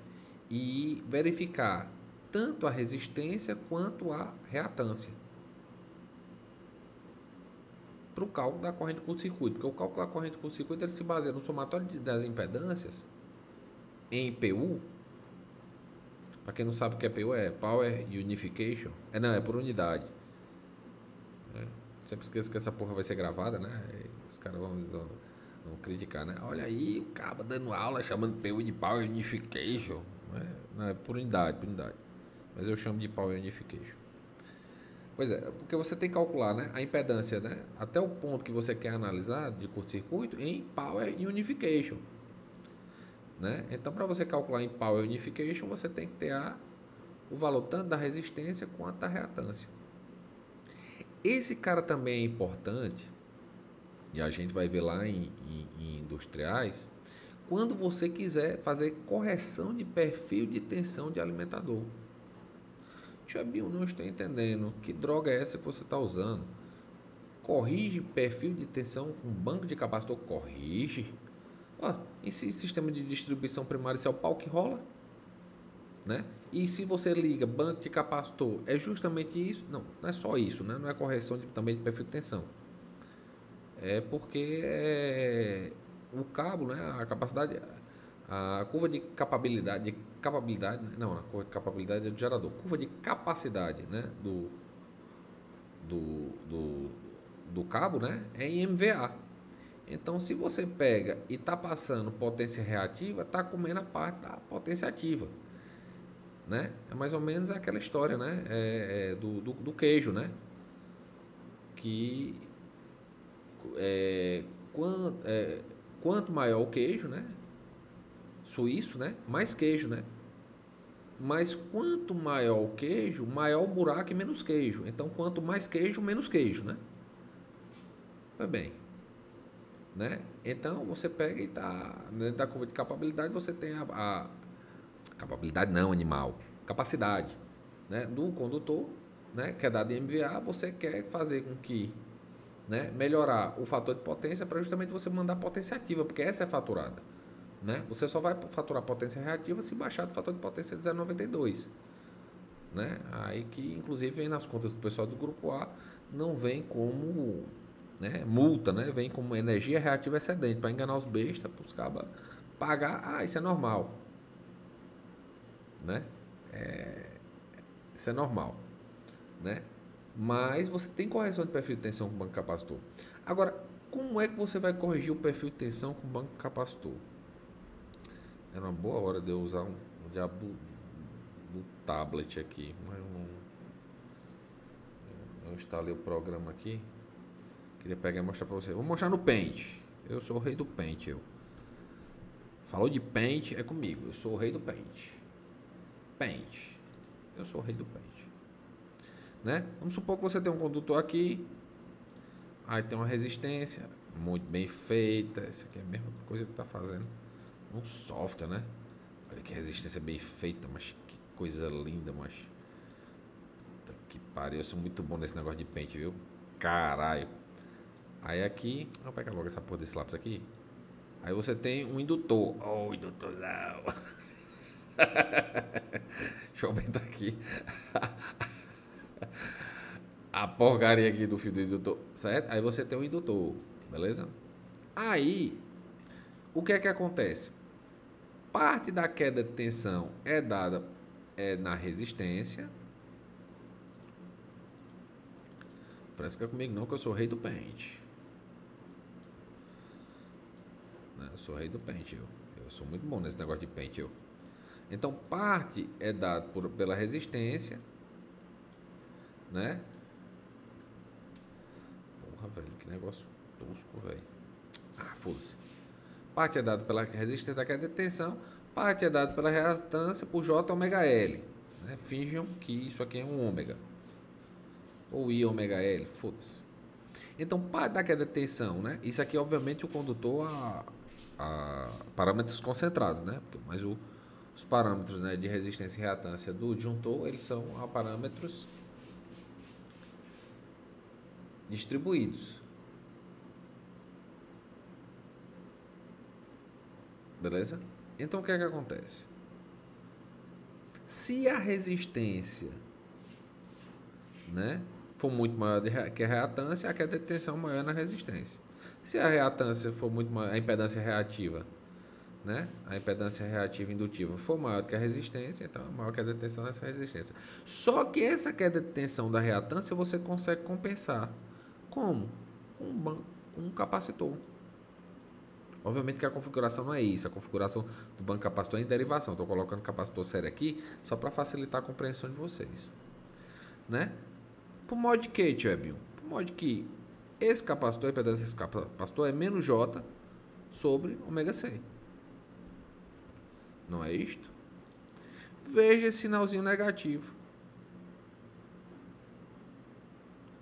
E verificar tanto a resistência quanto a reatância para o cálculo da corrente de curto-circuito, porque o cálculo da corrente de curto-circuito ele se baseia no somatório das impedâncias em PU. Para quem não sabe o que é PU, é Power Unification. Não, é por unidade. Sempre esqueço que essa porra vai ser gravada, né? Os caras vão criticar, né? Olha aí, o cara dando aula chamando PU de Power Unification. Não, é por unidade, por unidade. Mas eu chamo de Power Unification. Pois é, porque você tem que calcular, né, a impedância, né, até o ponto que você quer analisar de curto-circuito em Power Unification, né? Então, para você calcular em Power Unification, você tem que ter o valor tanto da resistência quanto da reatância. Esse cara também é importante, e a gente vai ver lá em industriais, quando você quiser fazer correção de perfil de tensão de alimentador. Tiago, não estou entendendo. Que droga é essa que você está usando? Corrige perfil de tensão com banco de capacitor? Corrige. Esse sistema de distribuição primária, isso é o pau que rola, né? E se você liga banco de capacitor, é justamente isso? Não, não é só isso, né? Não é correção também de perfil de tensão. É porque o cabo, né? A capacidade, a curva de capabilidade, não, a curva de capabilidade é do gerador. Curva de capacidade, né? Do cabo, né? É em MVA. Então, se você pega e está passando potência reativa, está comendo a parte da potência ativa, né? É mais ou menos aquela história, né? Do queijo, né? Que quanto maior o queijo, né? Suíço, né? Mais queijo, né? Mas quanto maior o queijo, maior o buraco e menos queijo. Então, quanto mais queijo, menos queijo, né? Foi bem, né? Então, você pega e tá dentro da curva de capabilidade, você tem a capabilidade não, animal, capacidade, né, do condutor, né, que é dado em MVA, você quer fazer com que, né, melhorar o fator de potência para justamente você mandar potência ativa, porque essa é faturada, né? Você só vai faturar potência reativa se baixar do fator de potência de 0,92, né? Aí que inclusive vem nas contas do pessoal do grupo A, não vem como, né, multa, né? Vem como energia reativa excedente para enganar os bestas, para os cabas pagar, isso é normal, né? Isso é normal, né? Mas você tem correção de perfil de tensão com banco capacitor. Agora, como é que você vai corrigir o perfil de tensão com banco capacitor? Era uma boa hora de eu usar um diabo do tablet aqui, mas eu instalei o programa aqui. Queria pegar e mostrar para você. Vou mostrar no Paint. Eu sou o rei do Paint, eu. Falou de Paint, é comigo. Eu sou o rei do Paint. Paint. Eu sou o rei do Paint. Né? Vamos supor que você tem um condutor aqui. Aí tem uma resistência muito bem feita. Essa aqui é a mesma coisa que está fazendo um software, né? Olha que resistência bem feita, mas que coisa linda, mas que pariu, eu sou muito bom nesse negócio de Paint, viu? Caralho. Aí aqui, vou pegar logo essa porra desse lápis aqui. Aí você tem um indutor. Oh, indutorzão. Deixa eu aumentar aqui a porcaria aqui do fio do indutor, certo? Aí você tem um indutor, beleza? Aí, o que é que acontece? Parte da queda de tensão é dada na resistência. Fresca comigo não, que eu sou o rei do pente. Eu sou o rei do pente, eu sou muito bom nesse negócio de pente, eu. Então, parte é dada pela resistência, né? Porra, velho, que negócio tosco, velho. Ah, foda-se. Parte é dada pela resistência da queda de tensão, parte é dada pela reatância por J ômega L. Né? Finjam que isso aqui é um ômega. Ou I ômega L, foda-se. Então, parte da queda de tensão, né? Isso aqui, obviamente, o condutor a parâmetros concentrados, né? Mas os parâmetros, né, de resistência e reatância do disjuntor, eles são a parâmetros distribuídos. Beleza? Então, o que é que acontece? Se a resistência, né, for muito maior que a reatância, a queda de tensão maior na resistência. Se a reatância for muito maior, a impedância reativa, né, a impedância reativa indutiva for maior do que a resistência, então a maior queda de tensão nessa resistência. Só que essa queda de tensão da reatância você consegue compensar. Como? Com um capacitor. Obviamente que a configuração não é isso, a configuração do banco capacitor é em derivação. Estou colocando capacitor sério aqui só para facilitar a compreensão de vocês, né? Por modo de que, Tiebinho? Por modo de que esse capacitor, a impedância desse capacitor é menos J sobre ômega C. Não é isto? Veja esse sinalzinho negativo.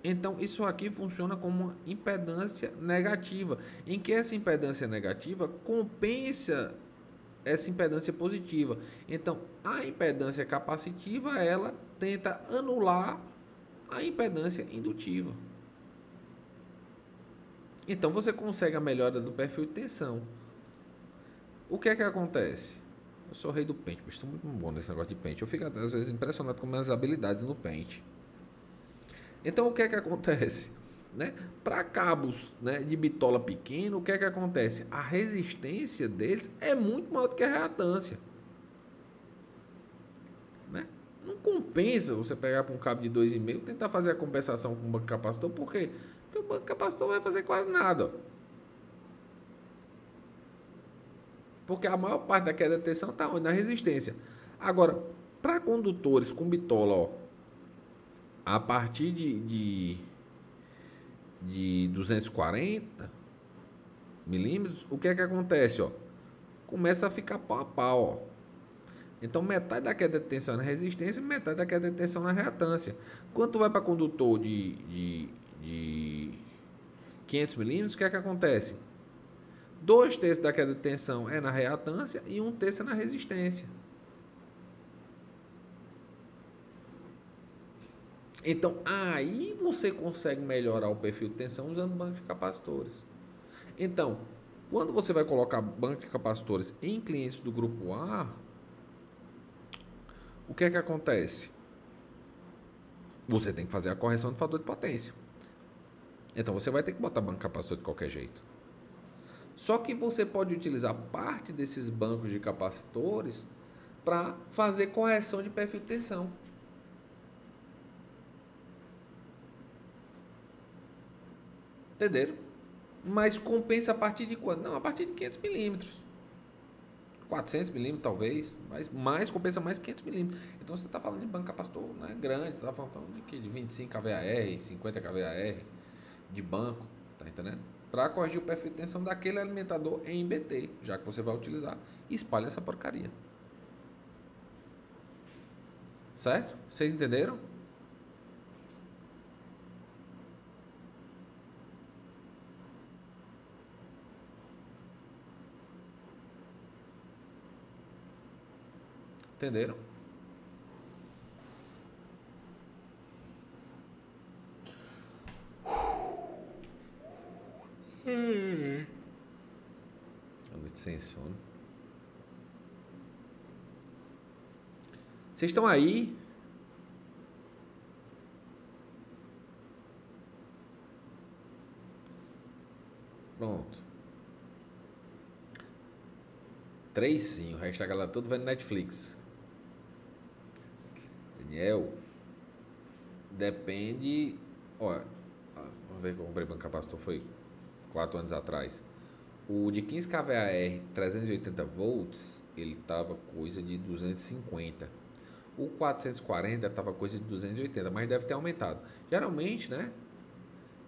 Então, isso aqui funciona como uma impedância negativa, em que essa impedância negativa compensa essa impedância positiva. Então, a impedância capacitiva, ela tenta anular a impedância indutiva. Então, você consegue a melhora do perfil de tensão. O que é que acontece? Eu sou o rei do pente, mas estou muito bom nesse negócio de pente. Eu fico, às vezes, impressionado com minhas habilidades no pente. Então, o que é que acontece? Né? Para cabos, né, de bitola pequeno, o que é que acontece? A resistência deles é muito maior do que a reatância. Né? Não compensa você pegar para um cabo de 2,5 e tentar fazer a compensação com o banco capacitor. Por quê? Porque o banco capacitor vai fazer quase nada. Ó. Porque a maior parte da queda de tensão está na resistência. Agora, para condutores com bitola, ó, a partir de 240 milímetros, o que é que acontece? Ó? Começa a ficar pau a pau. Ó. Então, metade da queda de tensão na resistência e metade da queda de tensão na reatância. Quando vai para condutor de 500 milímetros, o que é que acontece? 2/3 da queda de tensão é na reatância e 1/3 é na resistência. Então, aí você consegue melhorar o perfil de tensão usando banco de capacitores. Então, quando você vai colocar banco de capacitores em clientes do grupo A, o que é que acontece? Você tem que fazer a correção do fator de potência. Então, você vai ter que botar banco de capacitor de qualquer jeito. Só que você pode utilizar parte desses bancos de capacitores para fazer correção de perfil de tensão. Entenderam? Mas compensa a partir de quando? Não, a partir de 500 milímetros. 400 milímetros talvez, mas mais compensa mais 500 milímetros. Então você está falando de banco capacitor, né, grande, você está falando de quê? De 25 kVAR, 50 kVAR de banco, tá entendendo? Para corrigir o perfil de tensão daquele alimentador em BT, já que você vai utilizar, espalha essa porcaria. Certo? Vocês entenderam? Entenderam? A noite sem sono. Vocês estão aí? Pronto. 3 sim, o resto da galera tudo vendo Netflix. Daniel, depende. Olha, vamos ver que eu comprei banco capacitor, foi 4 anos atrás. O de 15 kVAR 380 volts, ele tava coisa de 250. O 440 tava coisa de 280, mas deve ter aumentado. Geralmente, né?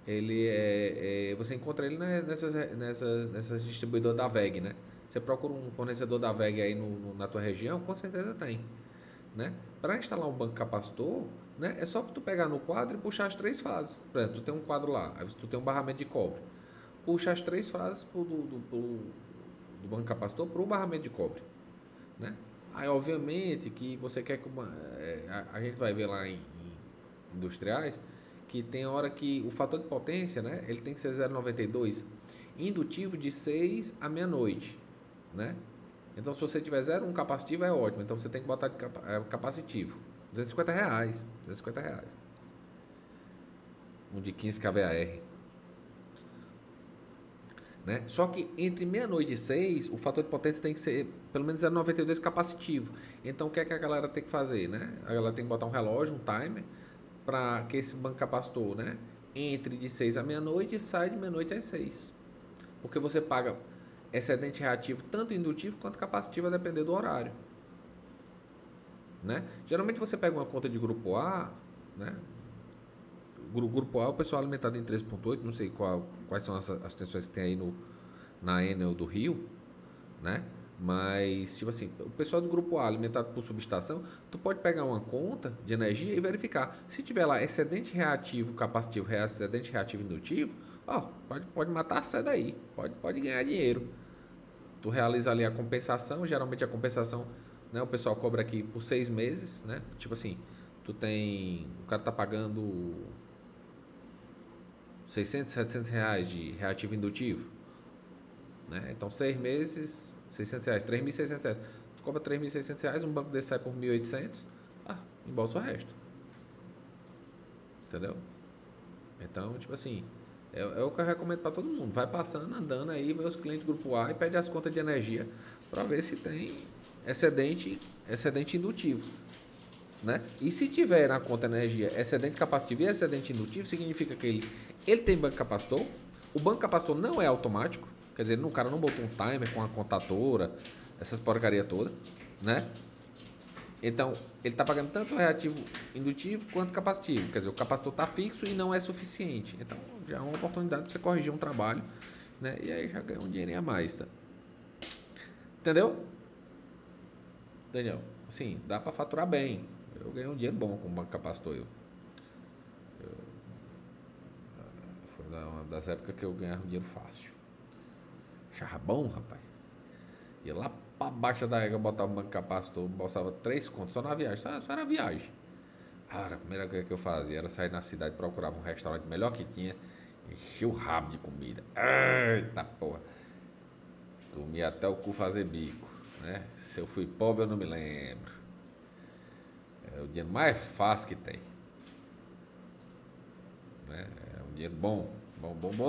Ele você encontra ele nessas distribuidoras da VEG, né? Você procura um fornecedor da VEG aí na tua região, com certeza tem, né? Para instalar um banco capacitor, né? É só tu pegar no quadro e puxar as 3 fases. Por exemplo, tu tem um quadro lá, aí tu tem um barramento de cobre. Puxa as 3 fases do banco capacitor para o barramento de cobre, né? Aí, obviamente, que você quer que a gente vai ver lá em industriais que tem hora que o fator de potência, né? Ele tem que ser 0,92, indutivo de 6 à meia-noite, né? Então, se você tiver 0,1 capacitivo, é ótimo. Então, você tem que botar de capacitivo. R$ 250. R$ 250. Um de 15 kVAR. Né? Só que entre meia-noite e 6, o fator de potência tem que ser pelo menos 0,92 capacitivo. Então, o que é que a galera tem que fazer? Né? A galera tem que botar um relógio, um timer, para que esse banco capacitor, né, entre de 6 à meia-noite e sai de meia-noite às 6. Porque você paga excedente reativo tanto indutivo quanto capacitivo a depender do horário. Né? Geralmente você pega uma conta de grupo A, né? Grupo A, o pessoal alimentado em 13.8, não sei quais são as tensões que tem aí na Enel do Rio, né? Mas, tipo assim, o pessoal do grupo A alimentado por subestação, tu pode pegar uma conta de energia e verificar. Se tiver lá excedente reativo, capacitivo, excedente reativo indutivo, ó, pode matar a seda aí, pode ganhar dinheiro. Tu realiza ali a compensação, geralmente a compensação, né, o pessoal cobra aqui por 6 meses, né? Tipo assim, o cara tá pagando 600, 700 reais de reativo indutivo, né? Então, 6 meses, 600 reais, 3.600 reais. Tu cobra 3.600 reais, um banco desse sai por 1.800, embolsa o resto. Entendeu? Então, tipo assim, é o que eu recomendo para todo mundo. Vai passando, andando aí, vai os clientes do grupo A e pede as contas de energia para ver se tem excedente indutivo. Né? E se tiver na conta energia excedente capacitivo e excedente indutivo, significa que ele tem banco capacitor. O banco capacitor não é automático, quer dizer, o cara não botou um timer com a contadora, essas porcaria toda, né? Então, ele está pagando tanto o reativo indutivo quanto capacitivo. Quer dizer, o capacitor está fixo e não é suficiente. Então, já é uma oportunidade para você corrigir um trabalho, né? E aí já ganha um dinheirinho a mais, tá? Entendeu? Daniel, sim, dá para faturar bem. Eu ganhei um dinheiro bom com o banco capacitor. Foi uma das épocas que eu ganhava um dinheiro fácil. Achava bom, rapaz. Ia lá pra baixo da égua, botava um banco capacitor, bolsava 3 contos só na viagem. Só era viagem. A primeira coisa que eu fazia era sair na cidade, procurava um restaurante melhor que tinha, enchia o rabo de comida. Eita porra. Comia até o cu fazer bico, né? Se eu fui pobre, eu não me lembro. É o dinheiro mais fácil que tem, né? É um dinheiro bom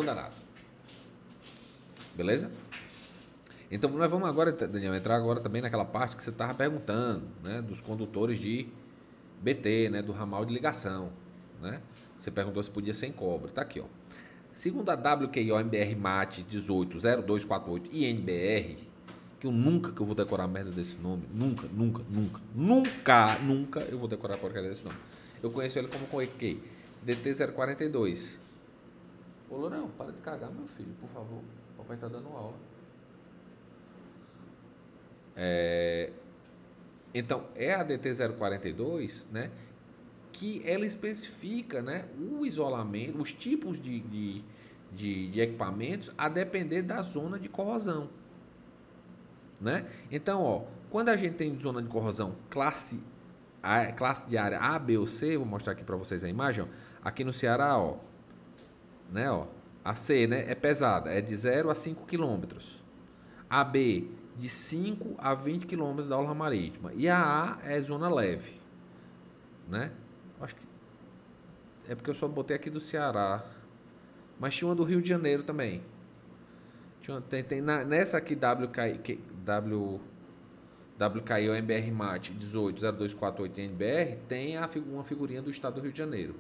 danado. Beleza? Então nós vamos agora, Daniel, entrar agora também naquela parte que você estava perguntando, né? Dos condutores de BT, né? Do ramal de ligação, né? Você perguntou se podia ser em cobre. Tá aqui, ó. Segundo a WQO MBR MAT 180248 INBR, que eu vou decorar a merda desse nome. Nunca eu vou decorar a porcaria desse nome. Eu conheço ele como DT 042. Ô, Lourão, para de cagar, meu filho, por favor. O papai tá dando aula. Então, é a DT 042, né? Que ela especifica, né, o isolamento, os tipos de equipamentos a depender da zona de corrosão, né? Então, ó, quando a gente tem zona de corrosão classe de área A, B ou C, vou mostrar aqui para vocês a imagem, ó, aqui no Ceará, ó, né, ó, a C, né, é pesada, é de 0 a 5 quilômetros. A B, de 5 a 20 quilômetros da orla marítima. E a é zona leve, né? Acho que é porque eu só botei aqui do Ceará. Mas tinha uma do Rio de Janeiro também. Nessa aqui, WKI MBR MAT 1802448NBR tem uma figurinha do estado do Rio de Janeiro.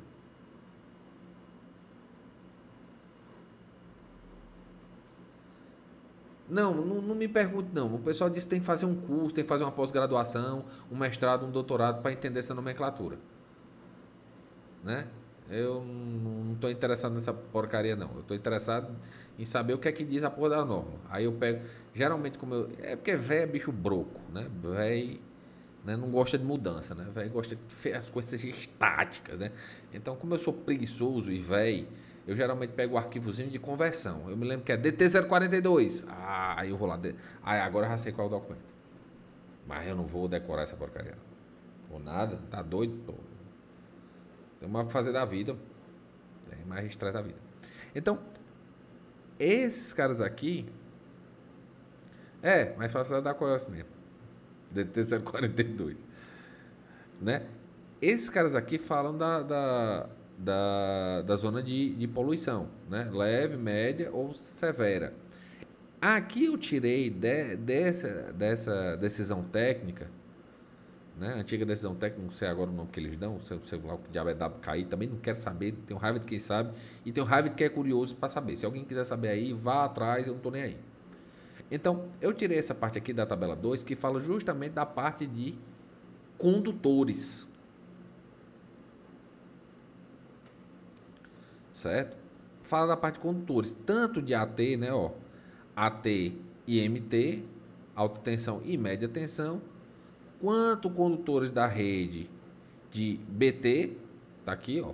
Não me pergunte não. O pessoal disse que tem que fazer um curso, tem que fazer uma pós-graduação, um mestrado, um doutorado para entender essa nomenclatura, né? Eu não estou interessado nessa porcaria não. Eu estou interessado em saber o que é que diz a porra da norma. Aí eu pego, geralmente é porque velho é bicho broco, né? Velho, né, não gosta de mudança, né? Velho gosta que as coisas sejam estáticas, né? Então, como eu sou preguiçoso e velho, eu geralmente pego o arquivozinho de conversão. Eu me lembro que é DT042. Ah, aí eu vou lá. Aí agora eu já sei qual é o documento. Mas eu não vou decorar essa porcaria. Ou nada, tá doido? Pô. Tem mais o que fazer da vida. Tem mais estresse da vida. Então, esses caras aqui. Mais fácil da Coelho mesmo. DT042. Né? Esses caras aqui falam da zona de poluição, né? Leve, média ou severa. Aqui eu tirei dessa decisão técnica, né? Antiga decisão técnica, não sei agora o nome que eles dão, sei lá o que diabo é WKI, também não quero saber, tenho raiva de quem sabe e tenho raiva de quem é curioso para saber. Se alguém quiser saber aí, vá atrás, eu não estou nem aí. Então, eu tirei essa parte aqui da tabela 2 que fala justamente da parte de condutores, certo? Fala da parte de condutores, tanto de AT, né, ó, AT e MT, alta tensão e média tensão, quanto condutores da rede de BT, tá aqui, ó,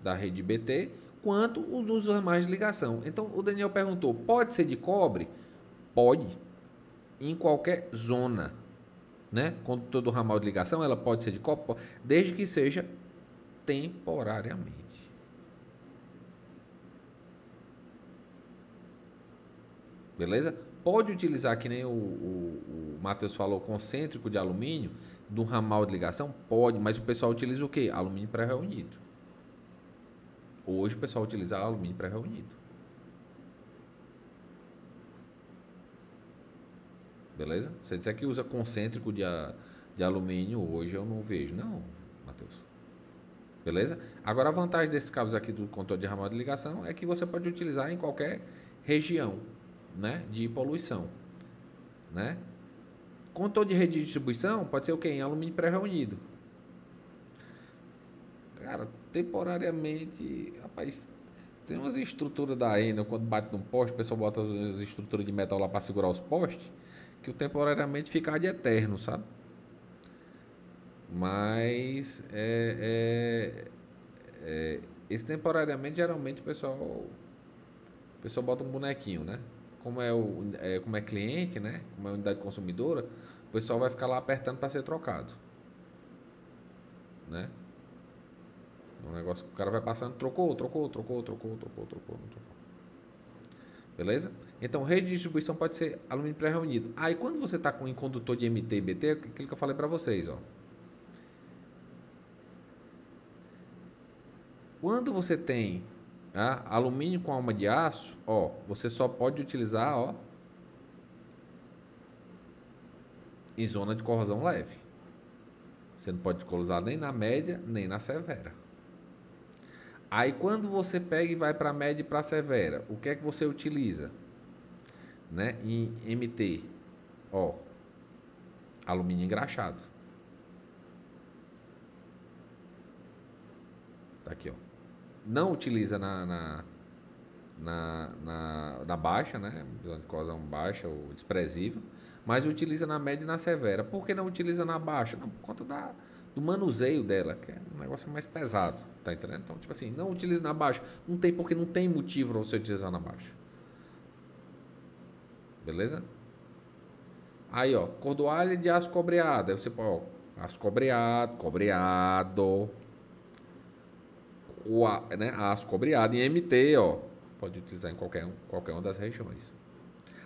da rede BT, quanto o dos ramais de ligação. Então, o Daniel perguntou, pode ser de cobre? Pode, em qualquer zona, né? Condutor do ramal de ligação, ela pode ser de cobre, desde que seja temporariamente. Beleza? Pode utilizar, que nem o Matheus falou, concêntrico de alumínio do ramal de ligação? Pode, mas o pessoal utiliza o quê? Alumínio pré-reunido. Hoje o pessoal utiliza alumínio pré-reunido. Beleza? Se disser que usa concêntrico de alumínio, hoje eu não vejo. Não, Matheus. Beleza? Agora a vantagem desses cabos aqui do controle de ramal de ligação é que você pode utilizar em qualquer região, né, de poluição, né? Controle de rede de distribuição pode ser o quê? Em alumínio pré-reunido. Cara, temporariamente, rapaz, tem umas estruturas da Enel, quando bate num poste, o pessoal bota as estruturas de metal lá para segurar os postes, que o temporariamente fica de eterno, sabe? Mas esse temporariamente, geralmente o pessoal bota um bonequinho, né? Como é cliente, né? Como é unidade consumidora, o pessoal vai ficar lá apertando para ser trocado, né? Um negócio que o cara vai passando, trocou, não trocou. Beleza? Então, rede de distribuição pode ser alumínio pré-reunido. Aí, quando você está com um condutor de MT e BT, é aquilo que eu falei para vocês, ó. Quando você tem alumínio com alma de aço, ó, você só pode utilizar, ó, em zona de corrosão leve. Você não pode usar nem na média, nem na severa. Aí quando você pega e vai para média e para severa, o que é que você utiliza? Né? Em MT, ó, alumínio engraxado. Tá aqui, ó. Não utiliza na baixa, né? De corrosão baixa ou desprezível, mas utiliza na média e na severa. Por que não utiliza na baixa? Não, por conta do manuseio dela, que é um negócio mais pesado, tá entendendo? Então, tipo assim, não utiliza na baixa. Não tem, porque não tem motivo para você utilizar na baixa. Beleza? Aí, ó, cordoalha de aço cobreado. Aí você pode, ó, aço cobreado. Né, aço cobreado em MT, ó. Pode utilizar em qualquer uma das regiões.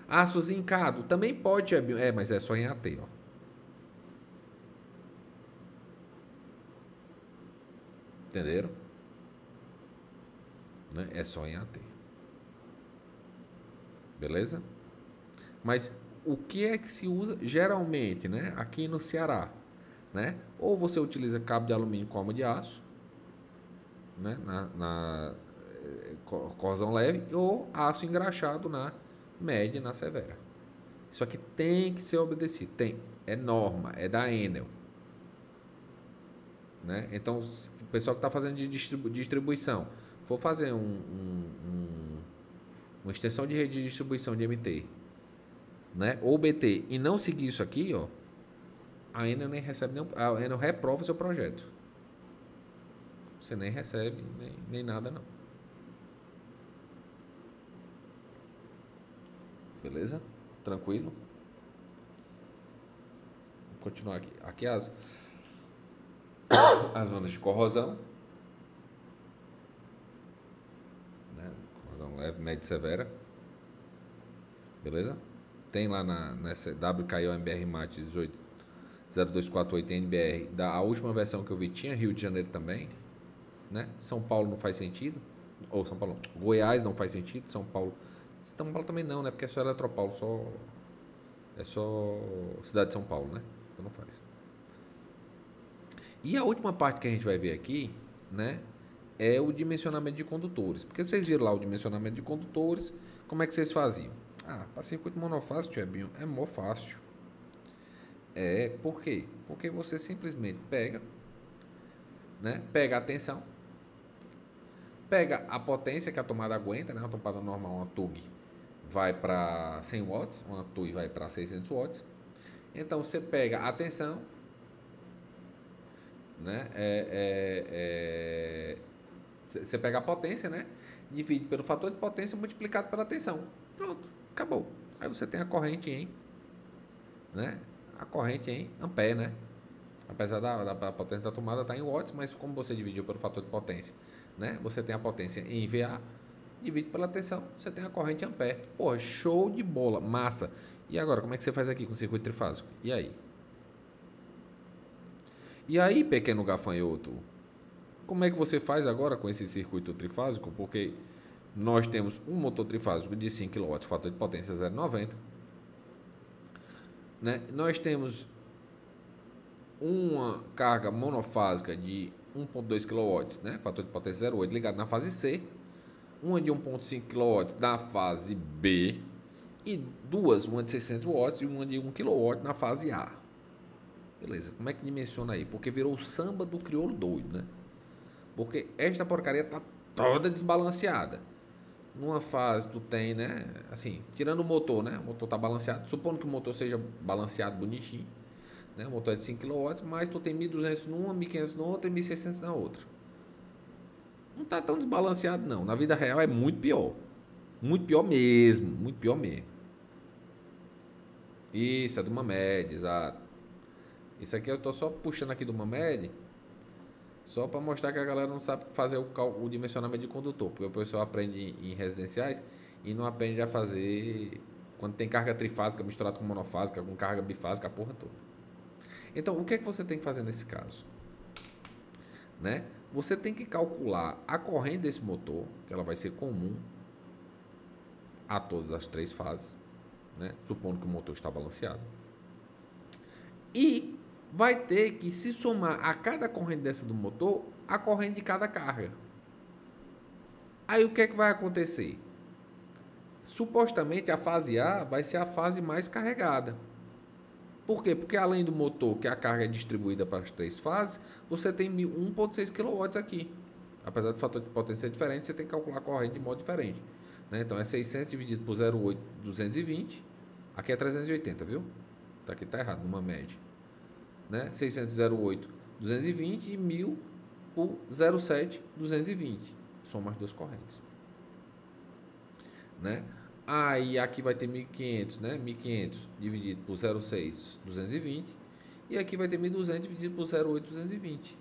Aço zincado também pode, mas é só em AT, ó. Entenderam? Né? É só em AT. Beleza? Mas o que é que se usa geralmente, né? Aqui no Ceará, né? Ou você utiliza cabo de alumínio com alma de aço, né? Corrosão leve, ou aço engraxado na média e na severa. Isso aqui tem que ser obedecido. Tem. É norma, é da Enel. Né? Então, o pessoal que está fazendo de distribuição, for fazer uma extensão de rede de distribuição de MT, né? Ou BT, e não seguir isso aqui, ó, a Enel nem recebe, a Enel reprova o seu projeto. Você nem recebe, nem nada, não. Beleza? Tranquilo? Vou continuar aqui. Aqui as zonas de corrosão, né? Corrosão leve, média e severa. Beleza? Tem lá nessa WKIO-MBR MAT 1802480NBR, a última versão que eu vi tinha Rio de Janeiro também, né? São Paulo não faz sentido, ou São Paulo, Goiás não faz sentido, São Paulo também não, né? Porque é só Eletropaulo, é só cidade de São Paulo, né? Então não faz. E a última parte que a gente vai ver aqui, né, é o dimensionamento de condutores. Porque vocês viram lá o dimensionamento de condutores, como é que vocês faziam? Ah, para circuito monofásico, Tiabinho, é mó fácil. Por quê? Porque você simplesmente pega, né, pega a tensão, pega a potência que a tomada aguenta, né, uma tomada normal, uma TUG, vai para 100 watts, uma TUG vai para 600 watts. Então, você pega a tensão, né, você pega a potência, né, divide pelo fator de potência multiplicado pela tensão. Pronto, acabou. Aí você tem a corrente em, né, a corrente em ampere, né? Apesar da potência da tomada estar em watts, mas como você dividiu pelo fator de potência, né? Você tem a potência em VA, divide pela tensão, você tem a corrente em ampere. Pô, show de bola, massa. E agora, como é que você faz aqui com o circuito trifásico? E aí? E aí, pequeno gafanhoto? Como é que você faz agora com esse circuito trifásico? Porque nós temos um motor trifásico de 5 kW, fator de potência 0,90. Né? Nós temos uma carga monofásica de 1,2 kW, né? Fator de potência 0,8 ligado na fase C, uma de 1,5 kW na fase B e duas, uma de 600 watts e uma de 1 kW na fase A. Beleza, como é que dimensiona aí? Porque virou o samba do crioulo doido, né? Porque esta porcaria tá toda desbalanceada. Numa fase tu tem, né, assim, tirando o motor, né? O motor tá balanceado, supondo que o motor seja balanceado bonitinho, né? O motor é de 5 kW, mas tu tem 1.200 numa, 1.500 na outra e 1.600 na outra. Não tá tão desbalanceado não. Na vida real é muito pior. Muito pior mesmo, muito pior mesmo. Isso, é de uma média, exato. Isso aqui eu tô só puxando aqui de uma média, só para mostrar que a galera não sabe fazer o dimensionamento de condutor, porque o pessoal aprende em residenciais e não aprende a fazer quando tem carga trifásica misturada com monofásica, com carga bifásica, a porra toda. Então, o que é que você tem que fazer nesse caso? Né? Você tem que calcular a corrente desse motor, que ela vai ser comum a todas as três fases, né? Supondo que o motor está balanceado. E vai ter que se somar a cada corrente dessa do motor, a corrente de cada carga. Aí o que é que vai acontecer? Supostamente a fase A vai ser a fase mais carregada. Por quê? Porque além do motor, que a carga é distribuída para as três fases, você tem 1,6 kW aqui. Apesar do fator de potência ser diferente, você tem que calcular a corrente de modo diferente. Né? Então é 600 dividido por 0,8, 220. Aqui é 380, viu? Aqui está errado, numa média. Né? 600, 0,8, 220 e 1.000 por 0,7, 220. Soma as duas correntes. Né? Aí aqui vai ter 1.500, né? 1.500 dividido por 0,6, 220. E aqui vai ter 1.200 dividido por 0,8, 220.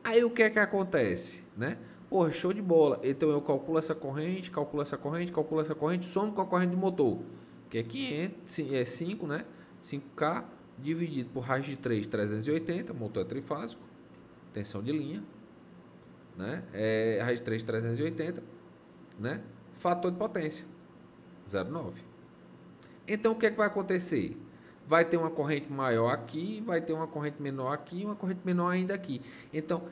Aí o que é que acontece, né? Porra, show de bola. Então eu calculo essa corrente, calculo essa corrente, calculo essa corrente, somo com a corrente do motor, que é 500, é 5, né? 5K dividido por raiz de 3, 380, motor é trifásico, tensão de linha, né? Raiz de 3, 380, né? Fator de potência 0,9. Então, o que é que vai acontecer? Vai ter uma corrente maior aqui, vai ter uma corrente menor aqui e uma corrente menor ainda aqui. Então,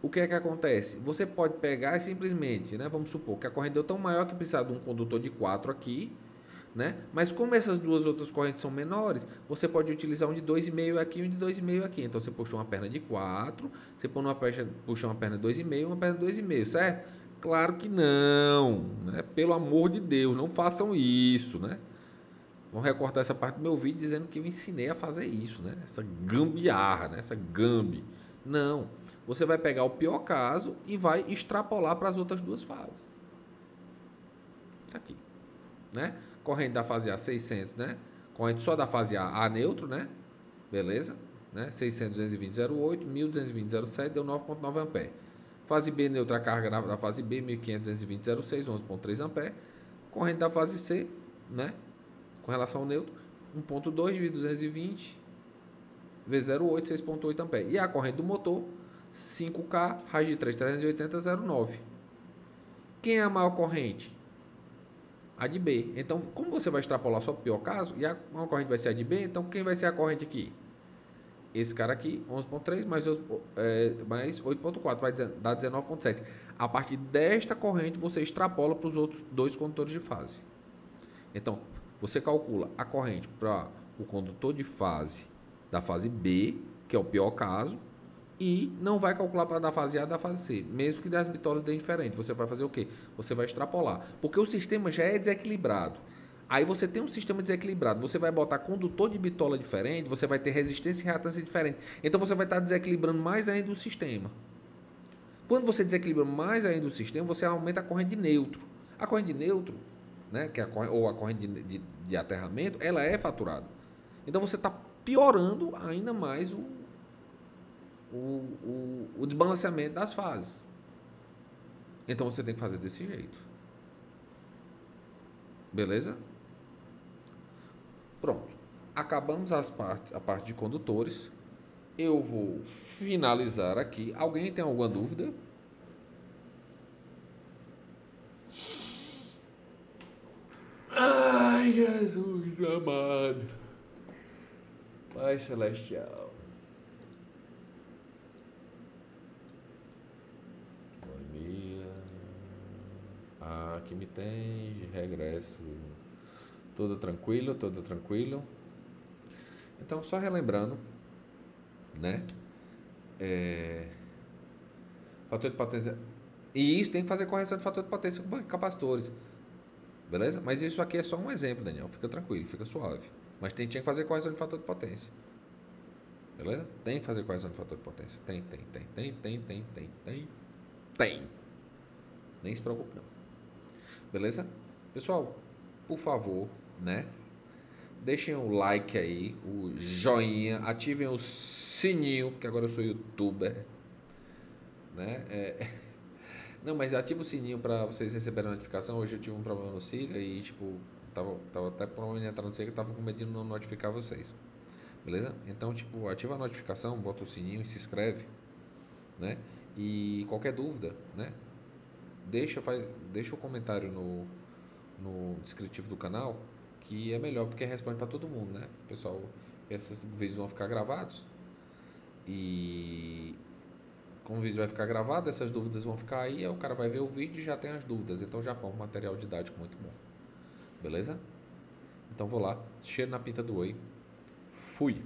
o que é que acontece? Você pode pegar e simplesmente, né? Vamos supor que a corrente deu tão maior que precisa de um condutor de 4 aqui, né? Mas como essas duas outras correntes são menores, você pode utilizar um de 2,5 aqui e um de 2,5 aqui. Então você puxou uma perna de 4, você puxa uma perna de 2,5 e uma perna de 2,5, certo? Claro que não, né? Pelo amor de Deus, não façam isso, né? Vão recortar essa parte do meu vídeo dizendo que eu ensinei a fazer isso, né? Essa gambiarra, né? Essa gambi. Não. Você vai pegar o pior caso e vai extrapolar para as outras duas fases. Tá aqui, né? Corrente da fase A 600, né? Corrente só da fase A neutro, né? Beleza? Né? 600, 220, 0,8, 1220, 0,7, deu 9,9 ampere. Fase B neutra, a carga da fase B, 1500, 220, 0,6, 11,3 ampere. Corrente da fase C, né? Com relação ao neutro, 1,2 dividido 220 vezes 0,8, 6,8 ampere. E a corrente do motor, 5K, raiz de 3, 380, 0,9. Quem é a maior corrente? A de B. Então, como você vai extrapolar só para o pior caso, e uma corrente vai ser a de B, então quem vai ser a corrente aqui? Esse cara aqui, 11,3 mais 8,4, vai dar 19,7. A partir desta corrente, você extrapola para os outros dois condutores de fase. Então, você calcula a corrente para o condutor de fase da fase B, que é o pior caso, e não vai calcular para da fase A e da fase C, mesmo que das bitolas deem diferente. Você vai fazer o quê? Você vai extrapolar, porque o sistema já é desequilibrado. Aí você tem um sistema desequilibrado, você vai botar condutor de bitola diferente, você vai ter resistência e reatância diferente. Então você vai estar desequilibrando mais ainda o sistema. Quando você desequilibra mais ainda o sistema, você aumenta a corrente de neutro. A corrente de neutro, né, que é a corrente de aterramento, ela é faturada. Então você está piorando ainda mais o desbalanceamento das fases. Então você tem que fazer desse jeito. Beleza? Pronto. Acabamos a parte de condutores. Eu vou finalizar aqui. Alguém tem alguma dúvida? Ai, Jesus amado. Pai Celestial. Bom dia. Aqui me tem de regresso. Tudo tranquilo, tudo tranquilo. Então, só relembrando, né? Fator de potência. E isso tem que fazer correção de fator de potência com capacitores. Beleza? Mas isso aqui é só um exemplo, Daniel. Fica tranquilo, fica suave. Mas tinha que fazer correção de fator de potência. Beleza? Tem que fazer correção de fator de potência. Tem. Nem se preocupe, não. Beleza? Pessoal, por favor, né? Deixem o like aí, o joinha, ativem o sininho, porque agora eu sou youtuber, né? Não, mas ativa o sininho para vocês receberem a notificação. Hoje eu tive um problema no Siga e, tipo, tava até por onde entrar no Siga, tava com medo de não notificar vocês. Beleza? Então, tipo, ativa a notificação, bota o sininho e se inscreve, né? E qualquer dúvida, né? Deixa o comentário no descritivo do canal, que é melhor, porque responde para todo mundo, né? Pessoal, esses vídeos vão ficar gravados e como o vídeo vai ficar gravado, essas dúvidas vão ficar aí o cara vai ver o vídeo e já tem as dúvidas, então já forma um material didático muito bom. Beleza? Então vou lá, cheiro na pinta do Whey. Fui!